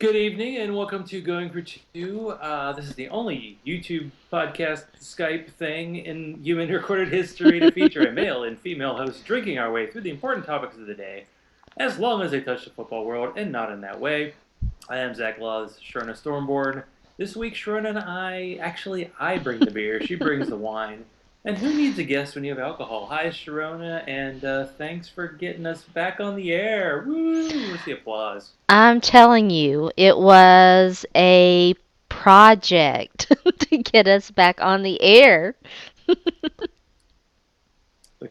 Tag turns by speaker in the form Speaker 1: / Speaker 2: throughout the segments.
Speaker 1: Good evening and welcome to Going for Two. This is the only YouTube podcast Skype thing in human recorded history to feature a male and female host drinking our way through the important topics of the day, as long as they touch the football world and not in that way. I am Zach Laws, Sharona Stormborn. This week, Sharona and I bring the beer, she brings the wine. And who needs a guest when you have alcohol? Hi, Sharona, and thanks for getting us back on the air. Woo! Where's the applause?
Speaker 2: I'm telling you, it was a project to get us back on the air.
Speaker 1: The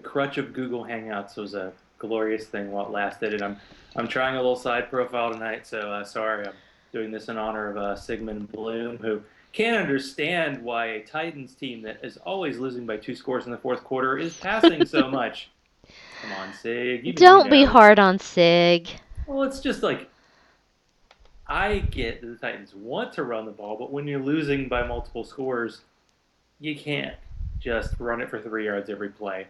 Speaker 1: crutch of Google Hangouts was a glorious thing while it lasted, and I'm trying a little side profile tonight. So sorry, I'm doing this in honor of Sigmund Bloom, who can't understand why a Titans team that is always losing by 2 scores in the fourth quarter is passing so much. Come on, Sig, even you
Speaker 2: Don't be
Speaker 1: know.
Speaker 2: hard on Sig.
Speaker 1: Well, it's just like I get that the Titans want to run the ball, but when you're losing by multiple scores, you can't just run it for 3 yards every play.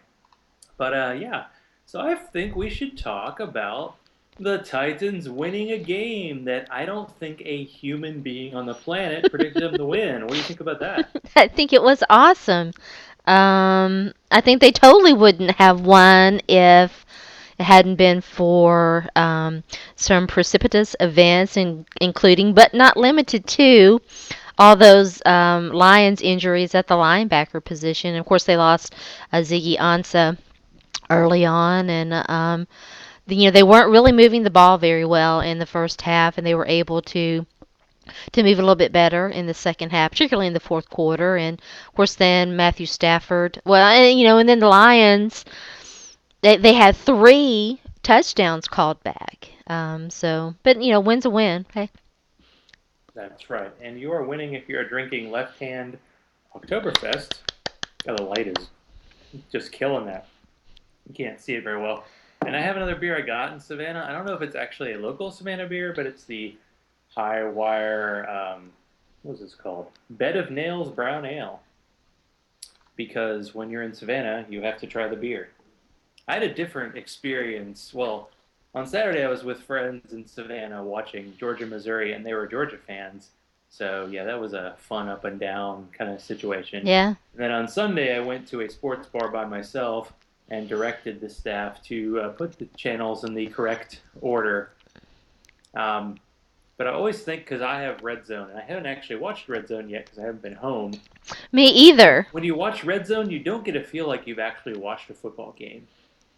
Speaker 1: But yeah, so I think we should talk about the Titans winning a game that I don't think a human being on the planet predicted them to win. What do you think about that?
Speaker 2: I think it was awesome. I think they totally wouldn't have won if it hadn't been for some precipitous events, including but not limited to all those Lions injuries at the linebacker position. Of course, they lost Ziggy Ansah early on, and they weren't really moving the ball very well in the first half, and they were able to move a little bit better in the second half, particularly in the fourth quarter. And of course, then Matthew Stafford. Well, and then the Lions, they had three touchdowns called back. But win's a win. Okay.
Speaker 1: That's right. And you are winning if you're drinking Left Hand Oktoberfest. Oh, the light is just killing that. You can't see it very well. And I have another beer I got in Savannah. I don't know if it's actually a local Savannah beer, but it's the High Wire, what was this called? Bed of Nails Brown Ale. Because when you're in Savannah, you have to try the beer. I had a different experience. Well, on Saturday, I was with friends in Savannah watching Georgia, Missouri, and they were Georgia fans. So, yeah, that was a fun up and down kind of situation.
Speaker 2: Yeah.
Speaker 1: And then on Sunday, I went to a sports bar by myself and directed the staff to put the channels in the correct order. Um, but I always think, because I have Red Zone, and I haven't actually watched Red Zone yet because I haven't been home.
Speaker 2: Me either.
Speaker 1: When you watch Red Zone, you don't get to feel like you've actually watched a football game.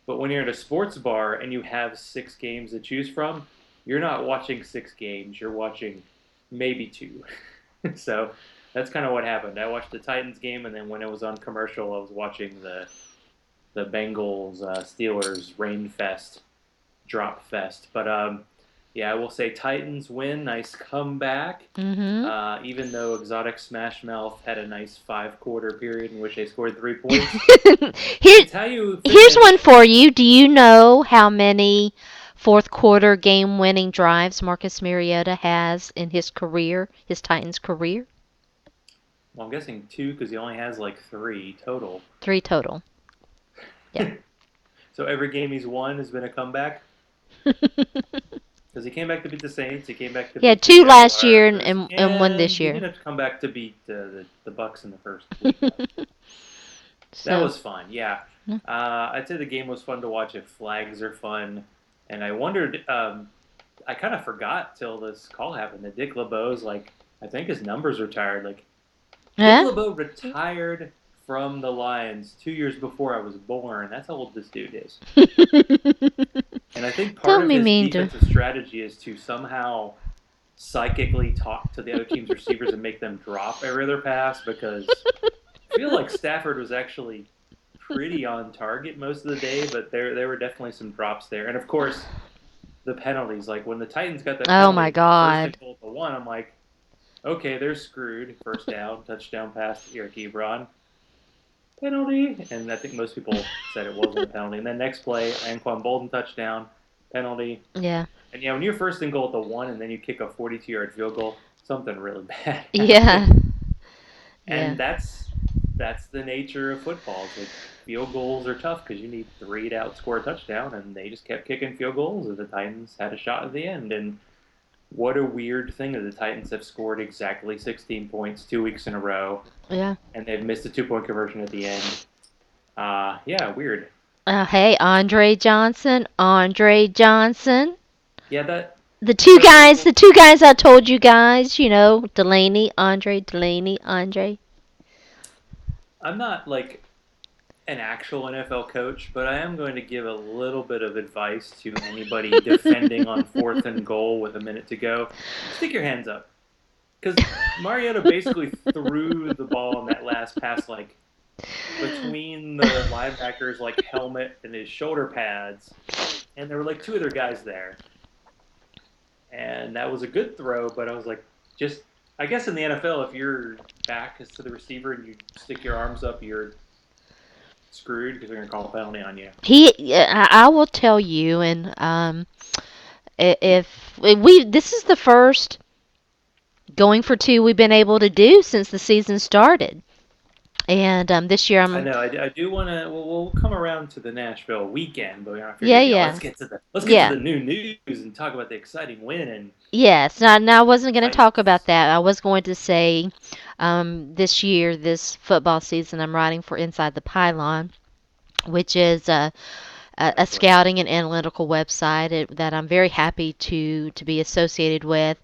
Speaker 1: But when you're at a sports bar and you have 6 games to choose from, you're not watching 6 games. You're watching maybe 2. So that's kind of what happened. I watched the Titans game, and then when it was on commercial, I was watching the Bengals Steelers rain fest, drop fest. But yeah, I will say Titans win. Nice comeback.
Speaker 2: Mhm.
Speaker 1: Even though Exotic Smash Mouth had a nice 5 quarter period in which they scored 3 points.
Speaker 2: Here,
Speaker 1: It's how you
Speaker 2: here's one
Speaker 1: finish.
Speaker 2: for you. Do you know how many fourth quarter game winning drives Marcus Mariota has in his career, his Titans career?
Speaker 1: Well, I'm guessing 2 because he only has like 3 total.
Speaker 2: Three total. Yep.
Speaker 1: So every game he's won has been a comeback. Because he came back to beat the Saints, he came back to
Speaker 2: He had
Speaker 1: beat the
Speaker 2: two last year and,
Speaker 1: Jaguars,
Speaker 2: and one this
Speaker 1: and he
Speaker 2: year.
Speaker 1: didn't have to come back to beat the Bucks in the first week. That
Speaker 2: So,
Speaker 1: was fun, yeah. I'd say the game was fun to watch. If flags are fun, and I wondered, I kind of forgot till this call happened that Dick LeBeau's like, I think his numbers retired. Like Dick
Speaker 2: huh?
Speaker 1: LeBeau retired from the Lions 2 years before I was born. That's how old this dude is. And I think part
Speaker 2: Don't
Speaker 1: of
Speaker 2: be
Speaker 1: his
Speaker 2: mean to.
Speaker 1: defensive strategy is to somehow psychically talk to the other team's receivers and make them drop every other pass because I feel like Stafford was actually pretty on target most of the day, but there were definitely some drops there. And of course, the penalties. Like when the Titans got that
Speaker 2: Oh
Speaker 1: penalty
Speaker 2: my
Speaker 1: on first and
Speaker 2: God.
Speaker 1: goal to 1, I'm like, okay, they're screwed. First down, touchdown pass to Eric Ebron. Penalty. And I think most people said it wasn't a penalty. And then next play, Anquan Bolden touchdown, penalty.
Speaker 2: Yeah.
Speaker 1: And yeah, when you're first and goal at the 1 and then you kick a 42-yard field goal, something really bad
Speaker 2: Yeah.
Speaker 1: happened.
Speaker 2: Yeah.
Speaker 1: And that's the nature of football. It's like field goals are tough because you need 3 to outscore a touchdown, and they just kept kicking field goals, and the Titans had a shot at the end. And what a weird thing that the Titans have scored exactly 16 points 2 weeks in a row,
Speaker 2: Yeah.
Speaker 1: and they've missed a 2 point conversion at the end. Yeah, weird.
Speaker 2: Hey, Andre Johnson. Andre Johnson.
Speaker 1: Yeah, that.
Speaker 2: The two guys,
Speaker 1: So
Speaker 2: the two guys I told you guys, Delaney, Andre, Delaney, Andre.
Speaker 1: I'm not like an actual NFL coach, but I am going to give a little bit of advice to anybody defending on 4th and goal with a minute to go. Stick your hands up. Because Mariota basically threw the ball on that last pass, like between the linebacker's like helmet and his shoulder pads, and there were like two other guys there, and that was a good throw. But I was like, just I guess in the NFL, if your back is to the receiver and you stick your arms up, you're screwed because they're gonna call a penalty on you.
Speaker 2: Yeah, I will tell you, and if this is the first going for two we've been able to do since the season started. And this year
Speaker 1: I
Speaker 2: I'm,
Speaker 1: know. I do want to. We'll come around to the Nashville weekend, but I
Speaker 2: yeah,
Speaker 1: figured,
Speaker 2: yeah,
Speaker 1: let's get to the
Speaker 2: yeah.
Speaker 1: new news and talk about the exciting win and
Speaker 2: Yes, now I wasn't going to talk about
Speaker 1: Titans.
Speaker 2: that. I was going to say this year, this football season, I'm writing for Inside the Pylon, which is a
Speaker 1: That's right.
Speaker 2: scouting and analytical website that I'm very happy to be associated with.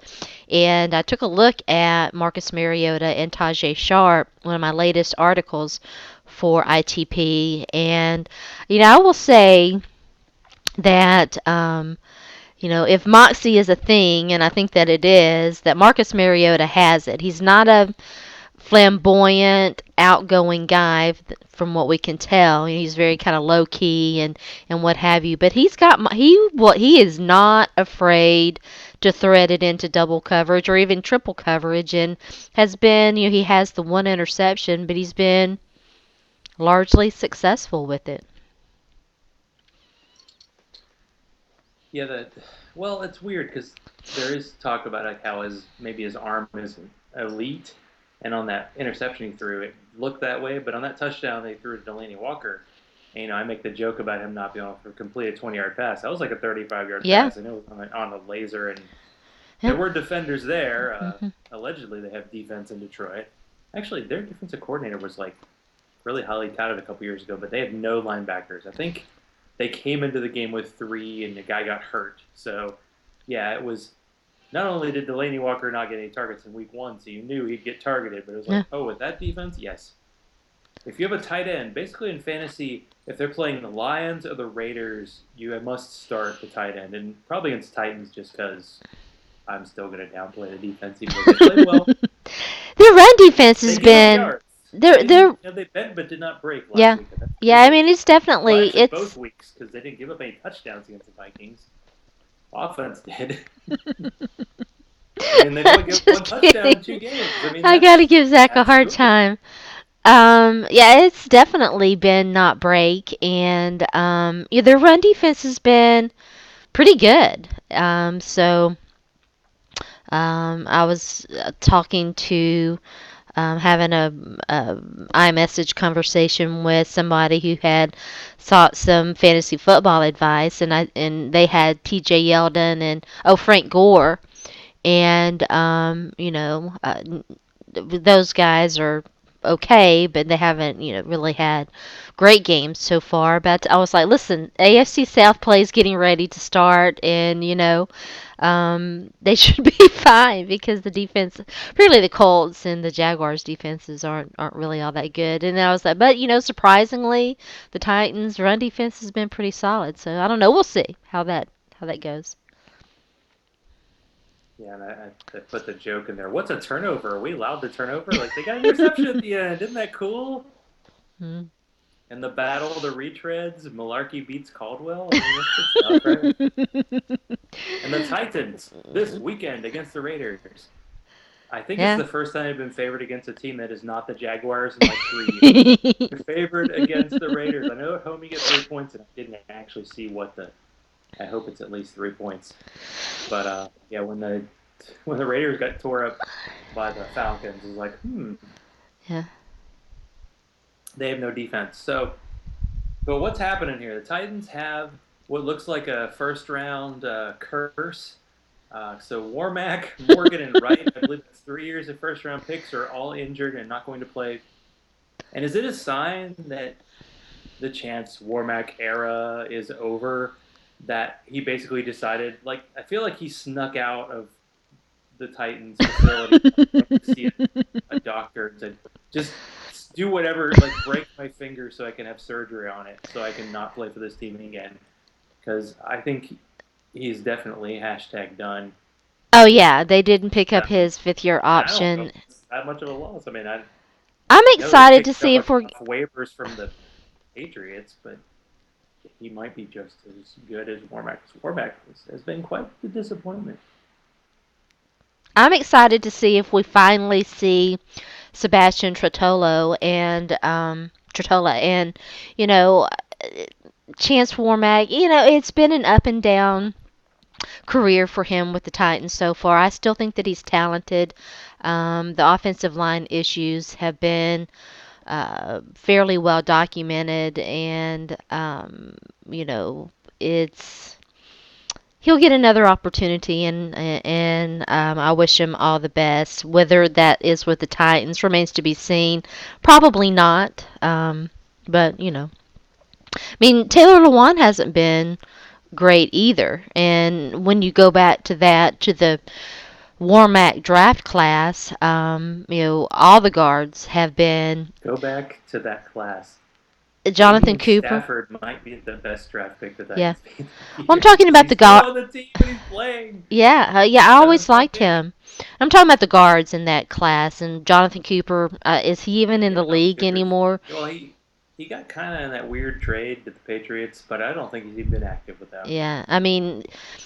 Speaker 2: And I took a look at Marcus Mariota and Tajay Sharp, one of my latest articles for ITP, and I will say that if moxie is a thing, and I think that it is, that Marcus Mariota has it. He's not a flamboyant, outgoing guy, from what we can tell. He's very kind of low key and what have you. But he is not afraid to thread it into double coverage or even triple coverage, and has been. He has the one interception, but he's been largely successful with it.
Speaker 1: Yeah, that. Well, it's weird because there is talk about like how his arm is elite, and on that interception he threw, it looked that way. But on that touchdown they threw to Delaney Walker, and, I make the joke about him not being able to complete a 20-yard pass. That was like a 35-yard
Speaker 2: Yeah,
Speaker 1: pass. I know it was on a laser, and there
Speaker 2: yeah.
Speaker 1: were defenders there.
Speaker 2: Hmm.
Speaker 1: Allegedly, they have defense in Detroit. Actually, their defensive coordinator was like really highly touted a couple years ago, but they had no linebackers. I think they came into the game with three, and the guy got hurt. So, yeah, it was not only did Delaney Walker not get any targets in week one, so you knew he'd get targeted, but it was like,
Speaker 2: Yeah.
Speaker 1: oh, with that defense, yes. If you have a tight end, basically in fantasy, if they're playing the Lions or the Raiders, you must start the tight end, and probably against Titans just because I'm still going to downplay the defense, even though they played well.
Speaker 2: Their run defense
Speaker 1: They
Speaker 2: has
Speaker 1: give up
Speaker 2: been
Speaker 1: yards.
Speaker 2: they're they're
Speaker 1: They bent but did not break last
Speaker 2: yeah.
Speaker 1: week. That's pretty
Speaker 2: Yeah, I
Speaker 1: good.
Speaker 2: mean it's
Speaker 1: Well,
Speaker 2: definitely
Speaker 1: actually, both
Speaker 2: it's
Speaker 1: weeks because they didn't give up any touchdowns against the Vikings. Offense did. And they've only given one
Speaker 2: just
Speaker 1: touchdown in
Speaker 2: kidding.
Speaker 1: 2 games. I mean,
Speaker 2: I gotta give Zach a
Speaker 1: that's
Speaker 2: hard
Speaker 1: good.
Speaker 2: time. Yeah, it's definitely been not break, and yeah, their run defense has been pretty good. I was talking to having a iMessage conversation with somebody who had sought some fantasy football advice, and they had T.J. Yeldon and Frank Gore, and those guys are okay, but they haven't, really had great games so far. But I was like, listen, AFC South play is getting ready to start, and they should be fine because the defense, really the Colts and the Jaguars defenses aren't really all that good. And I was like, but surprisingly, the Titans' run defense has been pretty solid. So I don't know. We'll see how that goes.
Speaker 1: Yeah, and I put the joke in there. What's a turnover? Are we allowed to turn over? Like, they got an interception at the end. Isn't that cool?
Speaker 2: Mm.
Speaker 1: And the battle of the retreads, Malarkey beats Caldwell. I mean, that's good stuff, right? And the Titans this weekend against the Raiders. I think it's
Speaker 2: Yeah.
Speaker 1: the first time they've been favored against a team that is not the Jaguars in like 3 years. They're favored against the Raiders. I know at home you get 3 points, and I didn't actually see what the. I hope it's at least 3 points. But yeah, when the Raiders got tore up by the Falcons, it was like,
Speaker 2: Yeah.
Speaker 1: they have no defense. So, but what's happening here? The Titans have what looks like a first round curse. So Warmack, Morgan, and Wright, I believe it's 3 years of first round picks, are all injured and not going to play. And is it a sign that the Chance Warmack era is over? That he basically decided, like, I feel like he snuck out of the Titans facility to see a doctor to just do whatever, like break my finger so I can have surgery on it so I can not play for this team again. Because I think he's definitely hashtag done.
Speaker 2: Oh yeah, they didn't pick up
Speaker 1: Um,
Speaker 2: his 5th year
Speaker 1: and I don't know
Speaker 2: option.
Speaker 1: if it's that much of a loss. I mean,
Speaker 2: I'm
Speaker 1: I know they
Speaker 2: excited to
Speaker 1: picked
Speaker 2: see
Speaker 1: up
Speaker 2: if we're
Speaker 1: enough waivers from the Patriots, but he might be just as good as Warmack. Warmack has been quite the disappointment.
Speaker 2: I'm excited to see if we finally see Sebastian Trottola and you know Chance Warmack. It's been an up and down career for him with the Titans so far. I still think that he's talented. The offensive line issues have been fairly well documented, and you know, it's he'll get another opportunity, and I wish him all the best. Whether that is with the Titans remains to be seen. Probably not. But I mean, Taylor Lewan hasn't been great either. And when you go back to the Warmack draft class, all the guards have been
Speaker 1: Go back to that class.
Speaker 2: Jonathan
Speaker 1: Even
Speaker 2: Cooper.
Speaker 1: Stafford might be the best draft pick the
Speaker 2: Yeah.
Speaker 1: Titans made that
Speaker 2: Well, I'm
Speaker 1: year
Speaker 2: talking
Speaker 1: because
Speaker 2: about
Speaker 1: he's
Speaker 2: the
Speaker 1: still
Speaker 2: guard.
Speaker 1: on the team and he's playing.
Speaker 2: Yeah, I
Speaker 1: Seventh
Speaker 2: always
Speaker 1: round
Speaker 2: liked
Speaker 1: pick.
Speaker 2: him. I'm talking about the guards in that class, and Jonathan Cooper. Is he even in
Speaker 1: Yeah,
Speaker 2: the
Speaker 1: Jonathan
Speaker 2: league
Speaker 1: Cooper's.
Speaker 2: anymore?
Speaker 1: Well, he got kind of in that weird trade to the Patriots, but I don't think he's even been active with them.
Speaker 2: Yeah, I mean,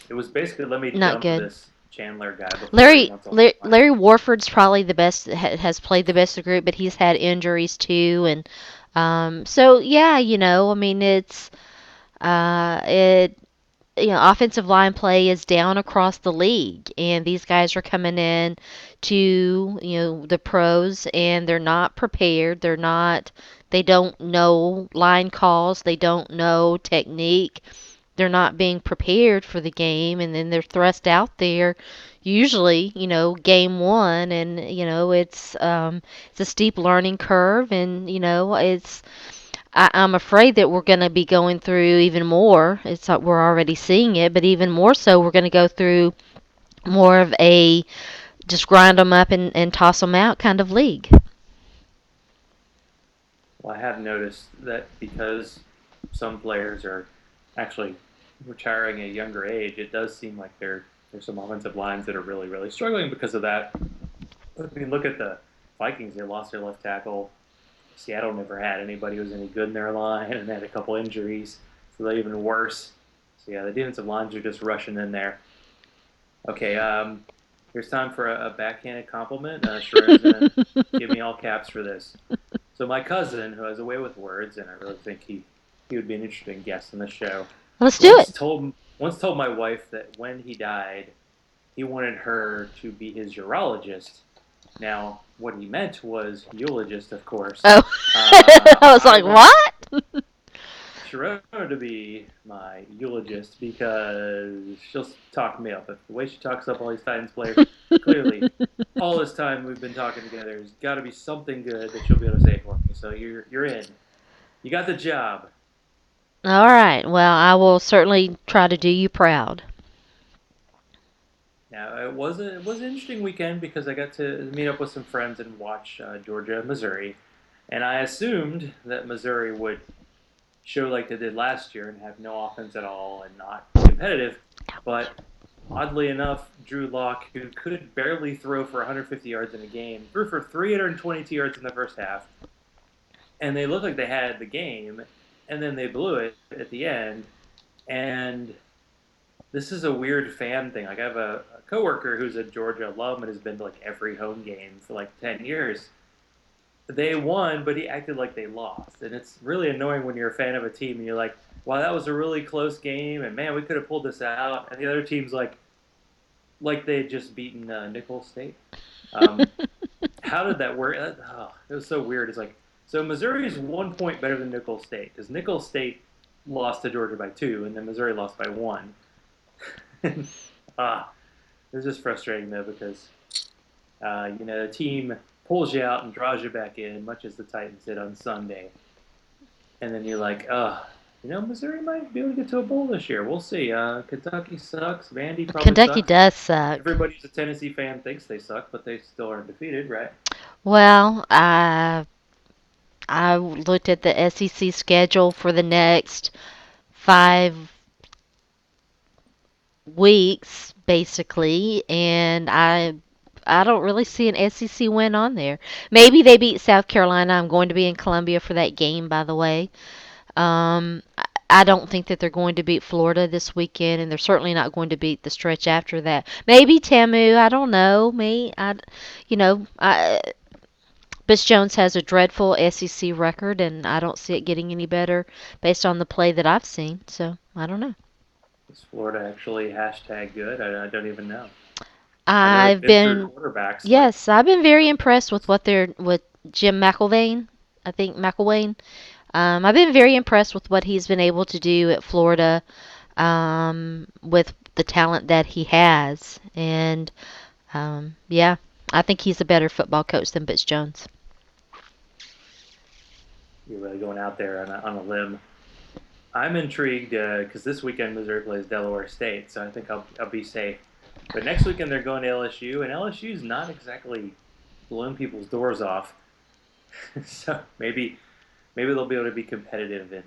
Speaker 1: It was basically let me
Speaker 2: not
Speaker 1: dump
Speaker 2: good.
Speaker 1: this Chandler guy before he
Speaker 2: Larry
Speaker 1: wants a
Speaker 2: Larry,
Speaker 1: line.
Speaker 2: Larry Warford's probably the best. Has played the best of the group, but he's had injuries too, and so yeah, I mean, it offensive line play is down across the league, and these guys are coming in to the pros, and they're not prepared. They don't know line calls. They don't know technique. They're not being prepared for the game, and then they're thrust out there. Usually, game one, and it's a steep learning curve, and I'm afraid that we're going to be going through even more. It's like we're already seeing it, but even more so, we're going to go through more of a just grind them up and toss them out kind of league.
Speaker 1: Well, I have noticed that because some players are actually retiring at a younger age, it does seem like there's some offensive lines that are really, really struggling because of that. I mean, look at the Vikings. They lost their left tackle. Seattle never had anybody who was any good in their line, and they had a couple injuries, so they're even worse. So yeah, the defensive lines are just rushing in there. Okay, here's time for a backhanded compliment. Sharon's gonna give me all caps for this. So my cousin, who has a way with words, and I really think he would be an interesting guest on the show,
Speaker 2: Let's do
Speaker 1: once
Speaker 2: it.
Speaker 1: told once told my wife that when he died, he wanted her to be his urologist. Now, what he meant was eulogist, of course.
Speaker 2: Oh, I was
Speaker 1: I
Speaker 2: like,
Speaker 1: want
Speaker 2: what?
Speaker 1: Sharona to be my eulogist because she'll talk me up. But the way she talks up all these Titans players, clearly, all this time we've been talking together, there's got to be something good that she'll be able to say for me. So you're in. You got the job.
Speaker 2: All right. Well, I will certainly try to do you proud.
Speaker 1: Now it was an interesting weekend because I got to meet up with some friends and watch Georgia Missouri, and I assumed that Missouri would show like they did last year and have no offense at all and not be competitive. But oddly enough, Drew Lock, who could barely throw for 150 yards in a game, threw for 322 yards in the first half, and they looked like they had the game, and then they blew it at the end. And this is a weird fan thing. Like I have a coworker who's a Georgia alum and has been to like every home game for like 10 years. They won, but he acted like they lost. And it's really annoying when you're a fan of a team and you're like, wow, that was a really close game, and man, we could have pulled this out. And the other team's like they had just beaten Nicholls State. Um, how did that work? Oh, it was so weird. It's like, so Missouri is 1 point better than Nicholls State because Nicholls State lost to Georgia by 2, and then Missouri lost by 1. Ah, It's just frustrating though because the team pulls you out and draws you back in, much as the Titans did on Sunday, and then you're like, Missouri might be able to get to a bowl this year. We'll see. Kentucky sucks. Vandy probably
Speaker 2: Kentucky
Speaker 1: sucks.
Speaker 2: does suck.
Speaker 1: Everybody who's a Tennessee fan thinks they suck, but they still are undefeated, right?
Speaker 2: Well, I looked at the SEC schedule for the next 5 weeks, basically, and I don't really see an SEC win on there. Maybe they beat South Carolina. I'm going to be in Columbia for that game, by the way. I don't think that they're going to beat Florida this weekend, and they're certainly not going to beat the stretch after that. Maybe Tamu. I don't know. You know, I, Butch Jones has a dreadful SEC record, and I don't see it getting any better based on the play that I've seen. So I don't know.
Speaker 1: Is Florida actually hashtag good? I don't even know. I know they've
Speaker 2: I've
Speaker 1: been through
Speaker 2: been
Speaker 1: quarterbacks like
Speaker 2: Yes, I've been very impressed with what they're with Jim McElvain. I think McElwain. I've been very impressed with what he's been able to do at Florida with the talent that he has, and yeah, I think he's a better football coach than Butch Jones.
Speaker 1: you're really going out there on a limb. I'm intrigued because this weekend Missouri plays Delaware State, so I think I'll be safe. But next weekend they're going to LSU, and LSU's not exactly blowing people's doors off. So maybe they'll be able to be competitive in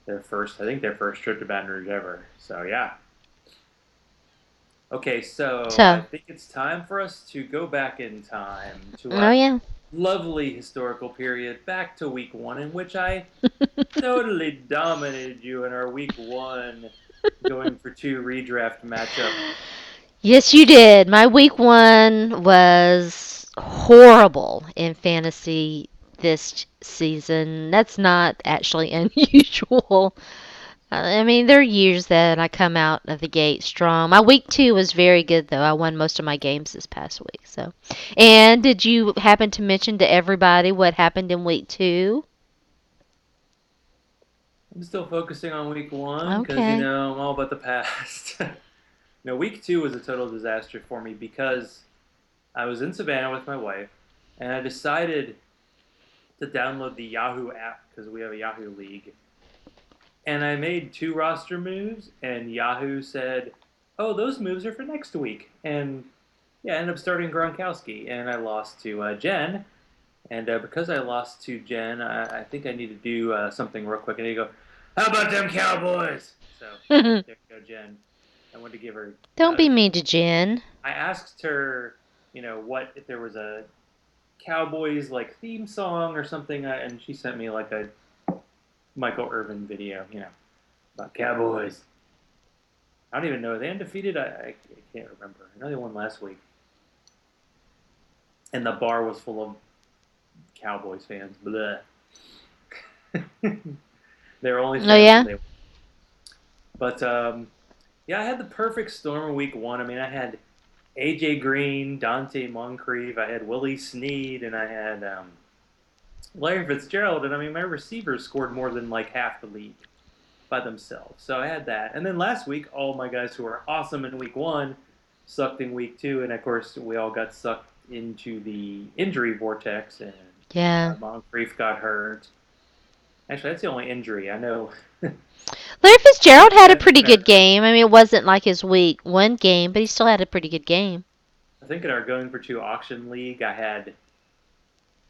Speaker 1: their first trip to Baton Rouge ever. So yeah. Okay, so I
Speaker 2: So,
Speaker 1: think it's time for us to go back in time to
Speaker 2: oh
Speaker 1: a
Speaker 2: yeah.
Speaker 1: lovely historical period, back to week one, in which I totally dominated you in our week one going for two redraft matchup.
Speaker 2: Yes, you did. My week one was horrible in fantasy this season. That's not actually unusual. I mean, there are years that I come out of the gate strong. My week two was very good, though. I won most of my games this past week. So, and did you happen to mention to everybody what happened in week two?
Speaker 1: I'm still focusing on week one because
Speaker 2: Okay.
Speaker 1: I'm all about the past. No, week two was a total disaster for me because I was in Savannah with my wife, and I decided to download the Yahoo app because we have a Yahoo league. And I made two roster moves, and Yahoo said, "Oh, those moves are for next week." And yeah, I ended up starting Gronkowski, and I lost to Jen. And because I lost to Jen, I think I need to do something real quick. I need to go, "How about them Cowboys?" So
Speaker 2: Don't
Speaker 1: there you go, Jen. I wanted to give her.
Speaker 2: be mean to Jen.
Speaker 1: I asked her, what if there was a Cowboys like theme song or something, and she sent me like a Michael Irvin video, about Cowboys. I don't even know. Are they undefeated? I can't remember. I know they won last week. And the bar was full of Cowboys fans. Blah. They were only
Speaker 2: Oh
Speaker 1: fans when
Speaker 2: yeah.
Speaker 1: they won. But yeah, I had the perfect storm in week one. I mean, I had AJ Green, Dante Moncrief, I had Willie Snead, and I had Larry Fitzgerald. And I mean, my receivers scored more than like half the league by themselves. So I had that. And then last week, all my guys who were awesome in week one sucked in week two. And of course, we all got sucked into the injury vortex, and
Speaker 2: Yeah.
Speaker 1: Moncrief got hurt. Actually, that's the only injury I know.
Speaker 2: Larry Fitzgerald had a
Speaker 1: Ben's
Speaker 2: pretty
Speaker 1: been
Speaker 2: good
Speaker 1: hurt.
Speaker 2: game. I mean, it wasn't like his week one game, but he still had a pretty good game.
Speaker 1: I think in our going for two auction league, I had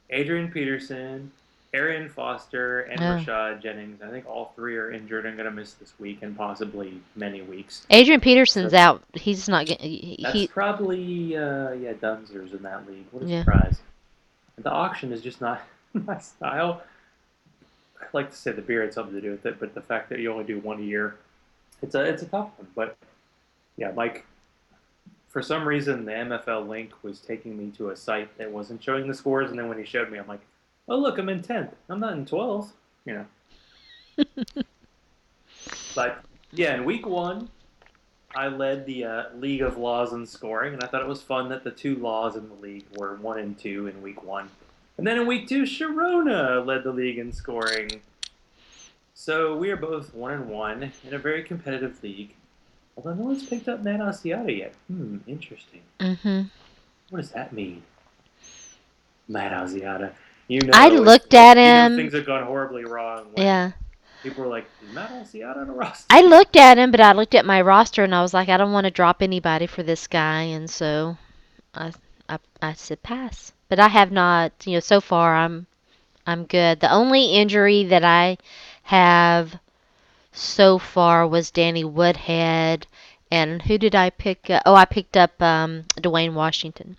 Speaker 1: Adrian Peterson, Arian Foster, and
Speaker 2: No.
Speaker 1: Rashad Jennings. I think all three are injured and going to miss this week and possibly many weeks.
Speaker 2: Adrian
Speaker 1: So
Speaker 2: Peterson's out. He's not getting.
Speaker 1: that's probably Dunzer's in that league. What a
Speaker 2: Yeah.
Speaker 1: surprise! The auction is just not my style. I like to say the beer had something to do with it, but the fact that you only do one a year, it's a tough one. But yeah, Mike, for some reason the MFL link was taking me to a site that wasn't showing the scores, and then when he showed me, I'm like, oh look, I'm in 10th. I'm not in 12th. You know. But yeah, in week one, I led the League of Laws in scoring, and I thought it was fun that the two laws in the league were one and two in week one. And then in week two, Sharona led the league in scoring. So we are both 1-1 in a very competitive league. Although no one's picked up Matt Asiata yet. Interesting.
Speaker 2: Mhm.
Speaker 1: What does that mean? Matt Asiata.
Speaker 2: I looked at him.
Speaker 1: Things have gone horribly wrong when
Speaker 2: Yeah.
Speaker 1: people were like, "Is Matt Asiata on a
Speaker 2: I
Speaker 1: roster?"
Speaker 2: looked at him, but I looked at my roster and I was like, I don't want to drop anybody for this guy, and so I I said pass. But I have not, so far I'm good. The only injury that I have so far was Danny Woodhead, and who did I pick? Oh, I picked up Dwayne Washington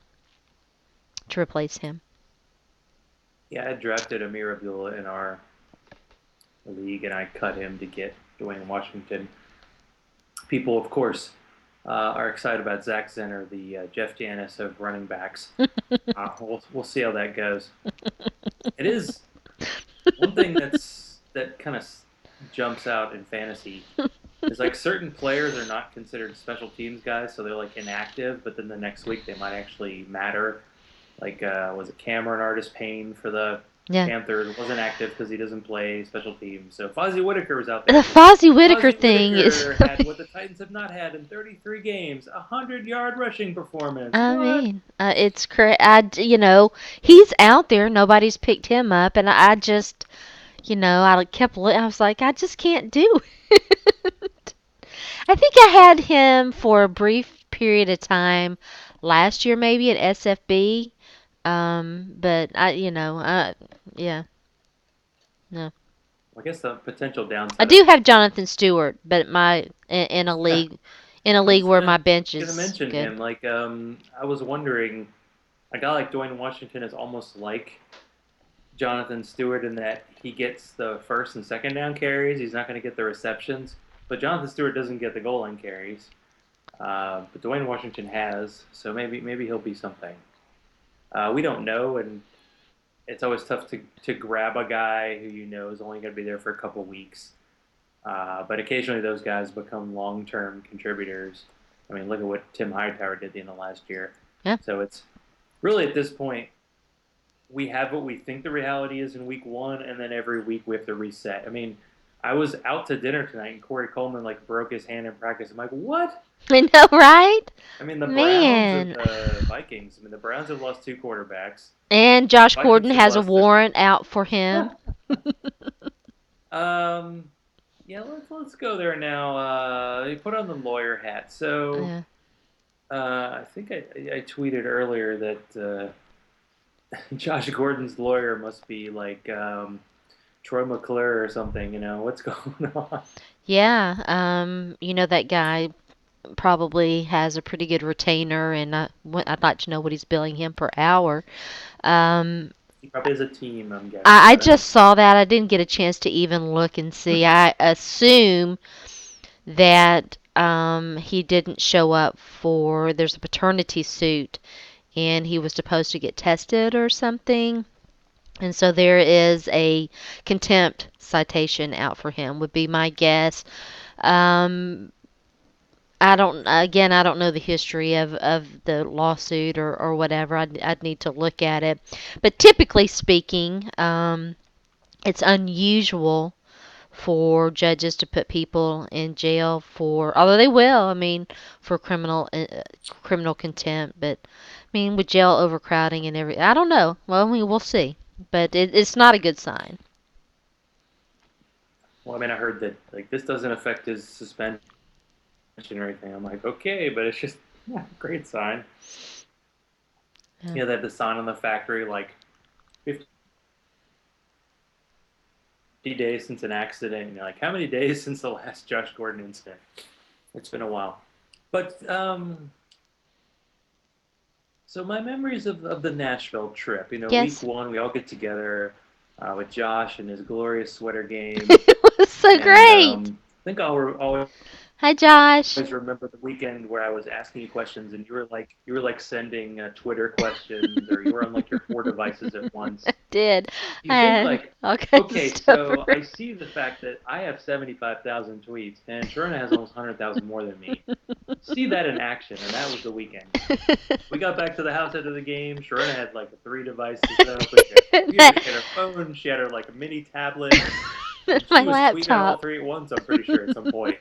Speaker 2: to replace him.
Speaker 1: Yeah, I drafted Amir Abdullah in our league, and I cut him to get Dwayne Washington. People, of course, are excited about Zach Zenner, the Jeff Janis of running backs. We'll see how that goes. It is one thing that kind of jumps out in fantasy is like certain players are not considered special teams guys, so they're like inactive, but then the next week they might actually matter. Like was it Cameron Artis Payne for the
Speaker 2: Yeah.
Speaker 1: Panthers wasn't active because he doesn't play special teams. So Fozzie Whitaker was out
Speaker 2: The
Speaker 1: there because
Speaker 2: Fozzie Whitaker
Speaker 1: Fozzie
Speaker 2: thing is,
Speaker 1: Whitaker had what the Titans have not had in 33 games, a 100-yard rushing performance.
Speaker 2: I
Speaker 1: What?
Speaker 2: mean, it's crazy. He's out there. Nobody's picked him up, and I just, I kept. I was like, I just can't do it. I think I had him for a brief period of time last year, maybe at SFB. But yeah, no.
Speaker 1: Well, I guess the potential
Speaker 2: I
Speaker 1: downside of
Speaker 2: do have Jonathan Stewart, but
Speaker 1: yeah,
Speaker 2: in a
Speaker 1: I
Speaker 2: league
Speaker 1: was
Speaker 2: where my bench
Speaker 1: gonna
Speaker 2: is
Speaker 1: mention
Speaker 2: good.
Speaker 1: him. Like I was wondering, a guy like Dwayne Washington is almost like Jonathan Stewart in that he gets the first and second down carries. He's not going to get the receptions, but Jonathan Stewart doesn't get the goal line carries. But Dwayne Washington has, so maybe he'll be something. We don't know, and it's always tough to grab a guy who you know is only going to be there for a couple weeks. But occasionally those guys become long-term contributors. I mean, look at what Tim Hightower did in the last year.
Speaker 2: Yeah.
Speaker 1: So it's really at this point we have what we think the reality is in week one, and then every week we have to reset. I mean, I was out to dinner tonight, and Corey Coleman like broke his hand in practice. I'm like, what?
Speaker 2: I know, right?
Speaker 1: I mean, the Browns and
Speaker 2: Man.
Speaker 1: the Vikings. I mean, the Browns have lost two quarterbacks.
Speaker 2: And Josh
Speaker 1: Vikings
Speaker 2: Gordon
Speaker 1: have
Speaker 2: has a
Speaker 1: lost their.
Speaker 2: warrant out for him.
Speaker 1: um, yeah, let's go there now. You put on the lawyer hat. So,
Speaker 2: Yeah.
Speaker 1: I think I tweeted earlier that Josh Gordon's lawyer must be like Troy McClure or something. What's going on?
Speaker 2: Yeah, that guy probably has a pretty good retainer, and I'd like to know what he's billing him per hour. Um,
Speaker 1: He probably has a team, I'm guessing.
Speaker 2: I
Speaker 1: But I don't.
Speaker 2: just saw that. I didn't get a chance to even look and see. I assume that he didn't show up for, there's a paternity suit, and he was supposed to get tested or something. And so there is a contempt citation out for him, would be my guess. Um, I don't know the history of the lawsuit or whatever. I'd need to look at it. But typically speaking, it's unusual for judges to put people in jail for, although they will, I mean, for criminal contempt. But I mean, with jail overcrowding and everything, I don't know. Well, I mean, we'll see. But it's not a good sign.
Speaker 1: Well, I mean, I heard that like this doesn't affect his suspension or anything. I'm like, okay, but it's just yeah, great sign.
Speaker 2: Yeah.
Speaker 1: They have the sign on the factory like 50 days since an accident. And you're like, how many days since the last Josh Gordon incident? It's been a while. But so my memories of the Nashville trip. Week
Speaker 2: Yes.
Speaker 1: one, we all get together with Josh and his glorious sweater game,
Speaker 2: It was so
Speaker 1: and
Speaker 2: great.
Speaker 1: I think I'll always
Speaker 2: Hi, Josh.
Speaker 1: remember the weekend where I was asking you questions and you were like sending Twitter questions or you were on like your four devices at once.
Speaker 2: I did.
Speaker 1: You
Speaker 2: I
Speaker 1: think
Speaker 2: had
Speaker 1: like,
Speaker 2: all kinds of
Speaker 1: okay,
Speaker 2: stuff
Speaker 1: so I see the fact that I have 75,000 tweets and Sharona has almost 100,000 more than me. See that in action, and that was the weekend. We got back to the house after the game. Sharona had like three devices set up. She had her computer, she had her phone, she had her like a mini tablet, and
Speaker 2: My
Speaker 1: she was tweeting at all
Speaker 2: laptop.
Speaker 1: three at once. I'm pretty sure at some point.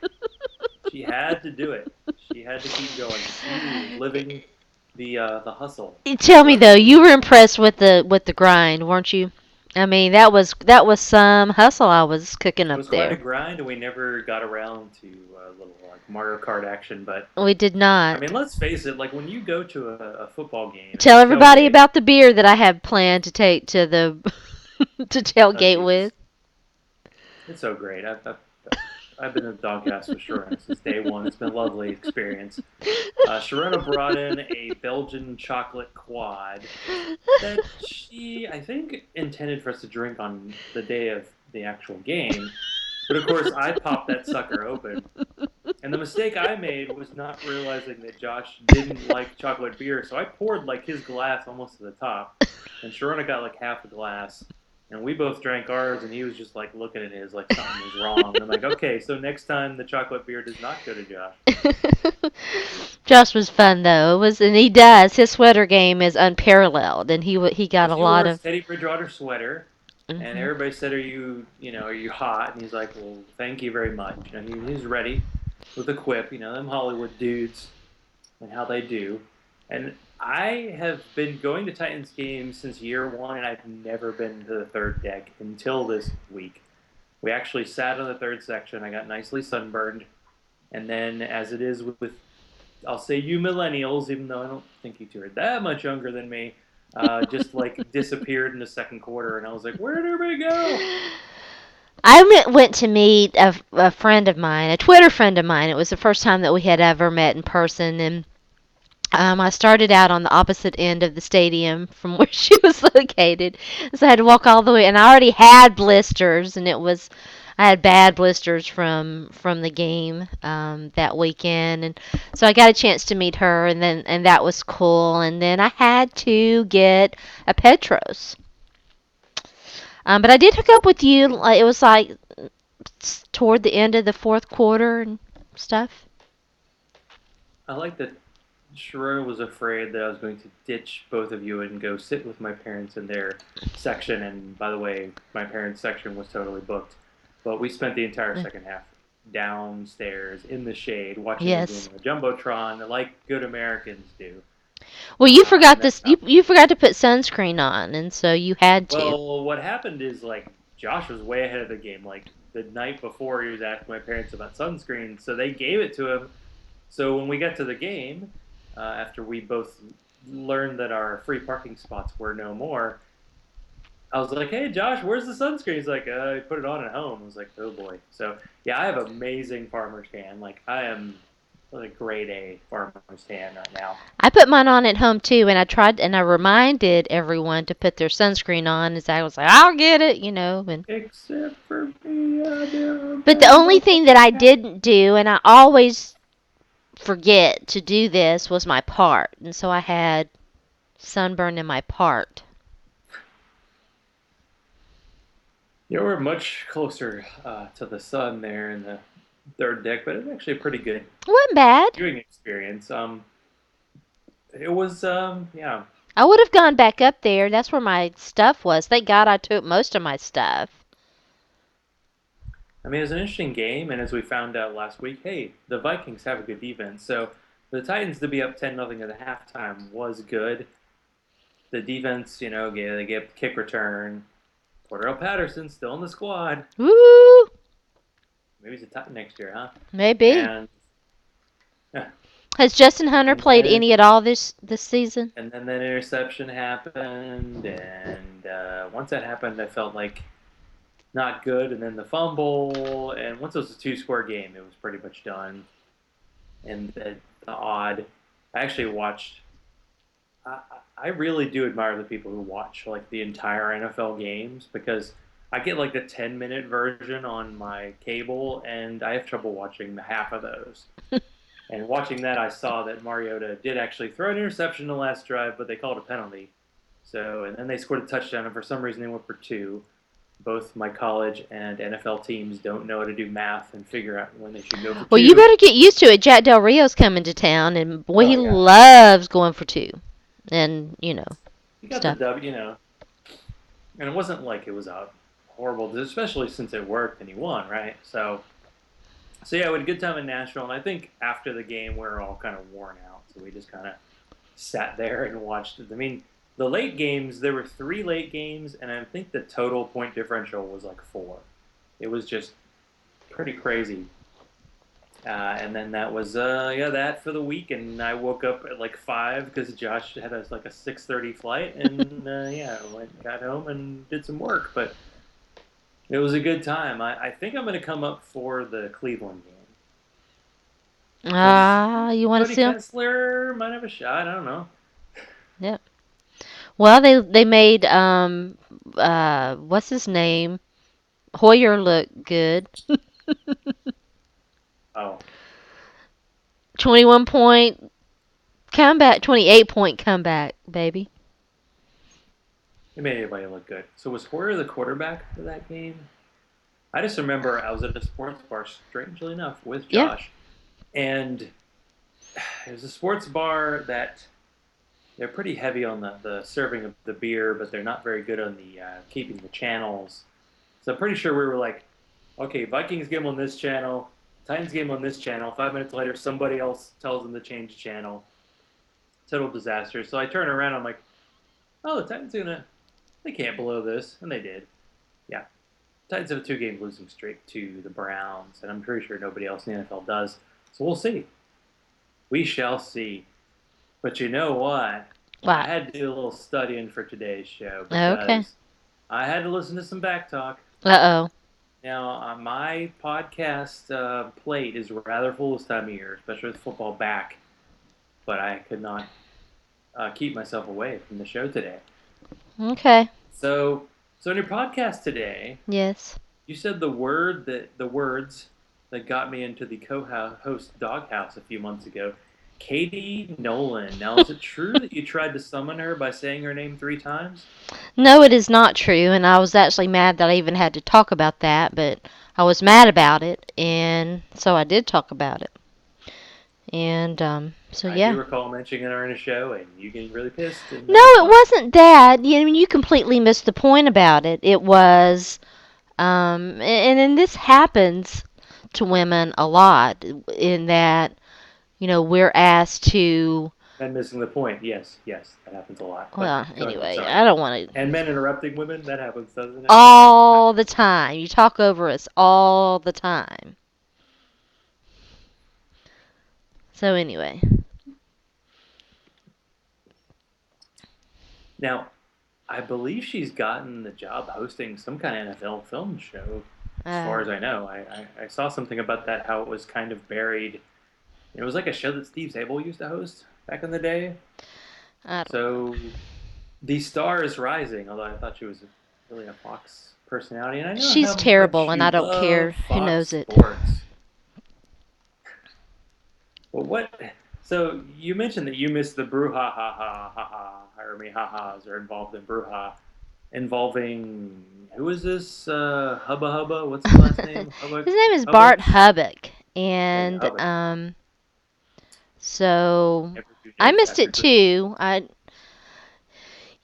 Speaker 1: She had to do it. She had to keep going. She was living the hustle.
Speaker 2: Tell me though,
Speaker 1: So
Speaker 2: you were impressed with the grind, weren't you? I mean, that was some hustle I was cooking
Speaker 1: it
Speaker 2: up
Speaker 1: was quite a
Speaker 2: there.
Speaker 1: grind, and we never got around to a little like Mario Kart action. But
Speaker 2: We did
Speaker 1: I mean,
Speaker 2: not.
Speaker 1: let's face it. Like when you go to a football game and
Speaker 2: Tell
Speaker 1: you
Speaker 2: everybody
Speaker 1: tailgate.
Speaker 2: about the beer that I have planned to take to the to
Speaker 1: Oh
Speaker 2: tailgate
Speaker 1: Jesus,
Speaker 2: with.
Speaker 1: it's so great. I've been a dogcast with Sharona since day one. It's been a lovely experience. Sharona brought in a Belgian chocolate quad that she, I think, intended for us to drink on the day of the actual game. But of course, I popped that sucker open. And the mistake I made was not realizing that Josh didn't like chocolate beer. So I poured like his glass almost to the top. And Sharona got like half a glass. And we both drank ours, and he was just like looking at his like something was wrong. And I'm like, okay, so next time the chocolate beer does not go to Josh.
Speaker 2: Josh was fun though. It was, and he does. His sweater game is unparalleled, and he got a
Speaker 1: Because he
Speaker 2: lot
Speaker 1: wore a
Speaker 2: of.
Speaker 1: Teddy Bridgewater sweater, and
Speaker 2: Hmm.
Speaker 1: everybody said, are you hot?" And he's like, "Well, thank you very much." And he's ready with a quip, them Hollywood dudes and how they do. And I have been going to Titans games since year one, and I've never been to the third deck until this week. We actually sat on the third section. I got nicely sunburned, and then as it is with I'll say you millennials, even though I don't think you two are that much younger than me, just like disappeared in the second quarter, and I was like, "Where did everybody go?"
Speaker 2: I went to meet a friend of mine, a Twitter friend of mine. It was the first time that we had ever met in person, and I started out on the opposite end of the stadium from where she was located, so I had to walk all the way. And I already had blisters, and I had bad blisters from the game that weekend, and so I got a chance to meet her, and that was cool. And then I had to get a Petros, but I did hook up with you. It was like toward the end of the fourth quarter and stuff.
Speaker 1: I like that Sharona was afraid that I was going to ditch both of you and go sit with my parents in their section. And by the way, my parents' section was totally booked. But we spent the entire second half downstairs in the shade watching the game
Speaker 2: Yes.
Speaker 1: on the Jumbotron like good Americans do.
Speaker 2: Well, you
Speaker 1: And
Speaker 2: forgot
Speaker 1: that's
Speaker 2: this.
Speaker 1: how.
Speaker 2: You forgot to put sunscreen on, and so you had to.
Speaker 1: Well, what happened is like Josh was way ahead of the game. Like the night before, he was asking my parents about sunscreen, so they gave it to him. So when we got to the game, after we both learned that our free parking spots were no more, I was like, "Hey, Josh, where's the sunscreen?" He's like, "I put it on at home." I was like, "Oh boy." So yeah, I have amazing farmer's tan. Like I am like grade A farmer's tan right now.
Speaker 2: I put mine on at home too, and I tried and I reminded everyone to put their sunscreen on. As I was like, "I'll get it," you know. And
Speaker 1: Except for me, I don't
Speaker 2: but the
Speaker 1: have
Speaker 2: only
Speaker 1: no
Speaker 2: thing that I didn't do, and I always forget to do this, was my part, and so I had sunburn in my part.
Speaker 1: Yeah, we're much closer to the sun there in the third deck, but it's actually a pretty good
Speaker 2: It wasn't bad.
Speaker 1: viewing experience. It was, yeah.
Speaker 2: I would have gone back up there. That's where my stuff was. Thank God I took most of my stuff.
Speaker 1: I mean, it was an interesting game, and as we found out last week, hey, the Vikings have a good defense. So the Titans to be up 10-0 at the halftime was good. The defense, they get kick return. Cordell Patterson still in the squad.
Speaker 2: Woo!
Speaker 1: Maybe he's a Titan next year, huh?
Speaker 2: Maybe.
Speaker 1: And yeah,
Speaker 2: Has Justin Hunter
Speaker 1: and
Speaker 2: played
Speaker 1: then
Speaker 2: any at all this season?
Speaker 1: and then that interception happened, and once that happened, I felt like not good. And then the fumble, and once it was a two-score game, it was pretty much done. And the odd, I actually watched. I, I really do admire the people who watch like the entire NFL games because I get like the 10-minute version on my cable, and I have trouble watching half of those. And watching that, I saw that Mariota did actually throw an interception in the last drive, but they called a penalty. So, and then they scored a touchdown, and for some reason they went for two. Both my college and NFL teams don't know how to do math and figure out when they should go for
Speaker 2: Well, you
Speaker 1: two.
Speaker 2: better get used to it. Jack Del Rio's coming to town, and boy, he
Speaker 1: Oh yeah,
Speaker 2: loves going for two, and
Speaker 1: he got the
Speaker 2: stuff.
Speaker 1: W, and it wasn't like it was a horrible, especially since it worked and he won, right? So So yeah, we had a good time in Nashville, and I think after the game we were all kind of worn out, so we just kind of sat there and watched it. I mean, the late games, there were three late games, and I think the total point differential was like four. It was just pretty crazy. And then that was yeah, that for the week, and I woke up at like 5 because Josh had us like a 6:30 flight, and yeah, got home and did some work, but it was a good time. I think I'm going to come up for the Cleveland game because
Speaker 2: Ah, you want to
Speaker 1: Cody
Speaker 2: see them?
Speaker 1: Kessler might have a shot. I don't know.
Speaker 2: Yep. Well, they made what's his name, Hoyer look good.
Speaker 1: Oh,
Speaker 2: 21-point comeback, 28-point comeback, baby.
Speaker 1: it made anybody look good. So was Hoyer the quarterback for that game? I just remember I was at a sports bar, strangely enough, with
Speaker 2: Yeah.
Speaker 1: Josh, and it was a sports bar that they're pretty heavy on the serving of the beer, but they're not very good on the keeping the channels. So I'm pretty sure we were like, okay, Vikings game on this channel, Titans game on this channel. 5 minutes later, somebody else tells them to change channel. Total disaster. So I turn around, I'm like, oh, the Titans are gonna, they can't blow this, and they did. Yeah, Titans have a 2 game losing streak to the Browns, and I'm pretty sure nobody else in the NFL does. So we'll see. We shall see. But you know what? I
Speaker 2: What?
Speaker 1: had to do a little studying for today's show
Speaker 2: Okay.
Speaker 1: because I had to listen to some back talk.
Speaker 2: Uh oh.
Speaker 1: Now, my podcast plate is rather full this time of year, especially with football back, but I could not keep myself away from the show today.
Speaker 2: Okay.
Speaker 1: So, so in your podcast today,
Speaker 2: Yes.
Speaker 1: you said the words that got me into the co-host doghouse a few months ago. Katie Nolan. Now, is it true that you tried to summon her by saying her name 3 times?
Speaker 2: No, it is not true, and I was actually mad that I even had to talk about that, but I was mad about it, and so I did talk about it. And so
Speaker 1: I do
Speaker 2: yeah.
Speaker 1: recall mentioning her in a show, and you getting really pissed, and
Speaker 2: No,
Speaker 1: that was
Speaker 2: it
Speaker 1: fine.
Speaker 2: wasn't that. I mean, you completely missed the point about it. It was, and this happens to women a lot, in that we're asked to.
Speaker 1: Men missing the point. Yes, yes, that happens a lot. But
Speaker 2: Well,
Speaker 1: go ahead.
Speaker 2: anyway,
Speaker 1: Sorry.
Speaker 2: I don't want to.
Speaker 1: And men interrupting women. That happens, doesn't it?
Speaker 2: All the time. You talk over us all the time. So anyway,
Speaker 1: Now, I believe she's gotten the job hosting some kind of NFL film show, as far
Speaker 2: uh,
Speaker 1: as I know. I saw something about that, how it was kind of buried. It was like a show that Steve Zabel used to host back in the day.
Speaker 2: I don't know.
Speaker 1: So the star is rising, although I thought she was really a Fox personality. And I know
Speaker 2: She's
Speaker 1: how much
Speaker 2: terrible, and
Speaker 1: you
Speaker 2: I don't care
Speaker 1: love
Speaker 2: who
Speaker 1: Fox
Speaker 2: knows it.
Speaker 1: Sports. Well, what? So you mentioned that you missed the brouhaha ha ha ha, or me ha ha's are involved in brouhaha involving who is this? Hubba Hubba. What's his last name? Hubba
Speaker 2: His name is Bart
Speaker 1: Hubbard.
Speaker 2: Hubbock,
Speaker 1: There you go,
Speaker 2: and
Speaker 1: Hubbock.
Speaker 2: so
Speaker 1: Never do
Speaker 2: I
Speaker 1: jokes
Speaker 2: missed
Speaker 1: after
Speaker 2: it
Speaker 1: Christmas.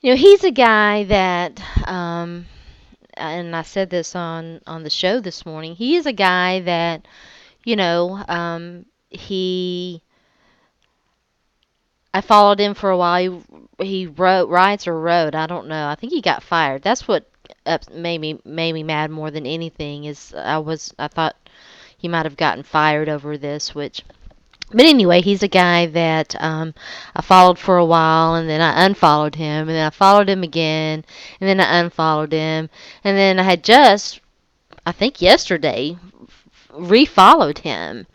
Speaker 2: too. He's a guy that, and I said this on the show this morning. He is a guy that, he. I followed him for a while. He writes or wrote. I don't know. I think he got fired. That's what made me mad more than anything. Is I thought he might have gotten fired over this, which. But anyway, he's a guy that I followed for a while, and then I unfollowed him, and then I followed him again, and then I unfollowed him, and then I had just, I think yesterday, refollowed him.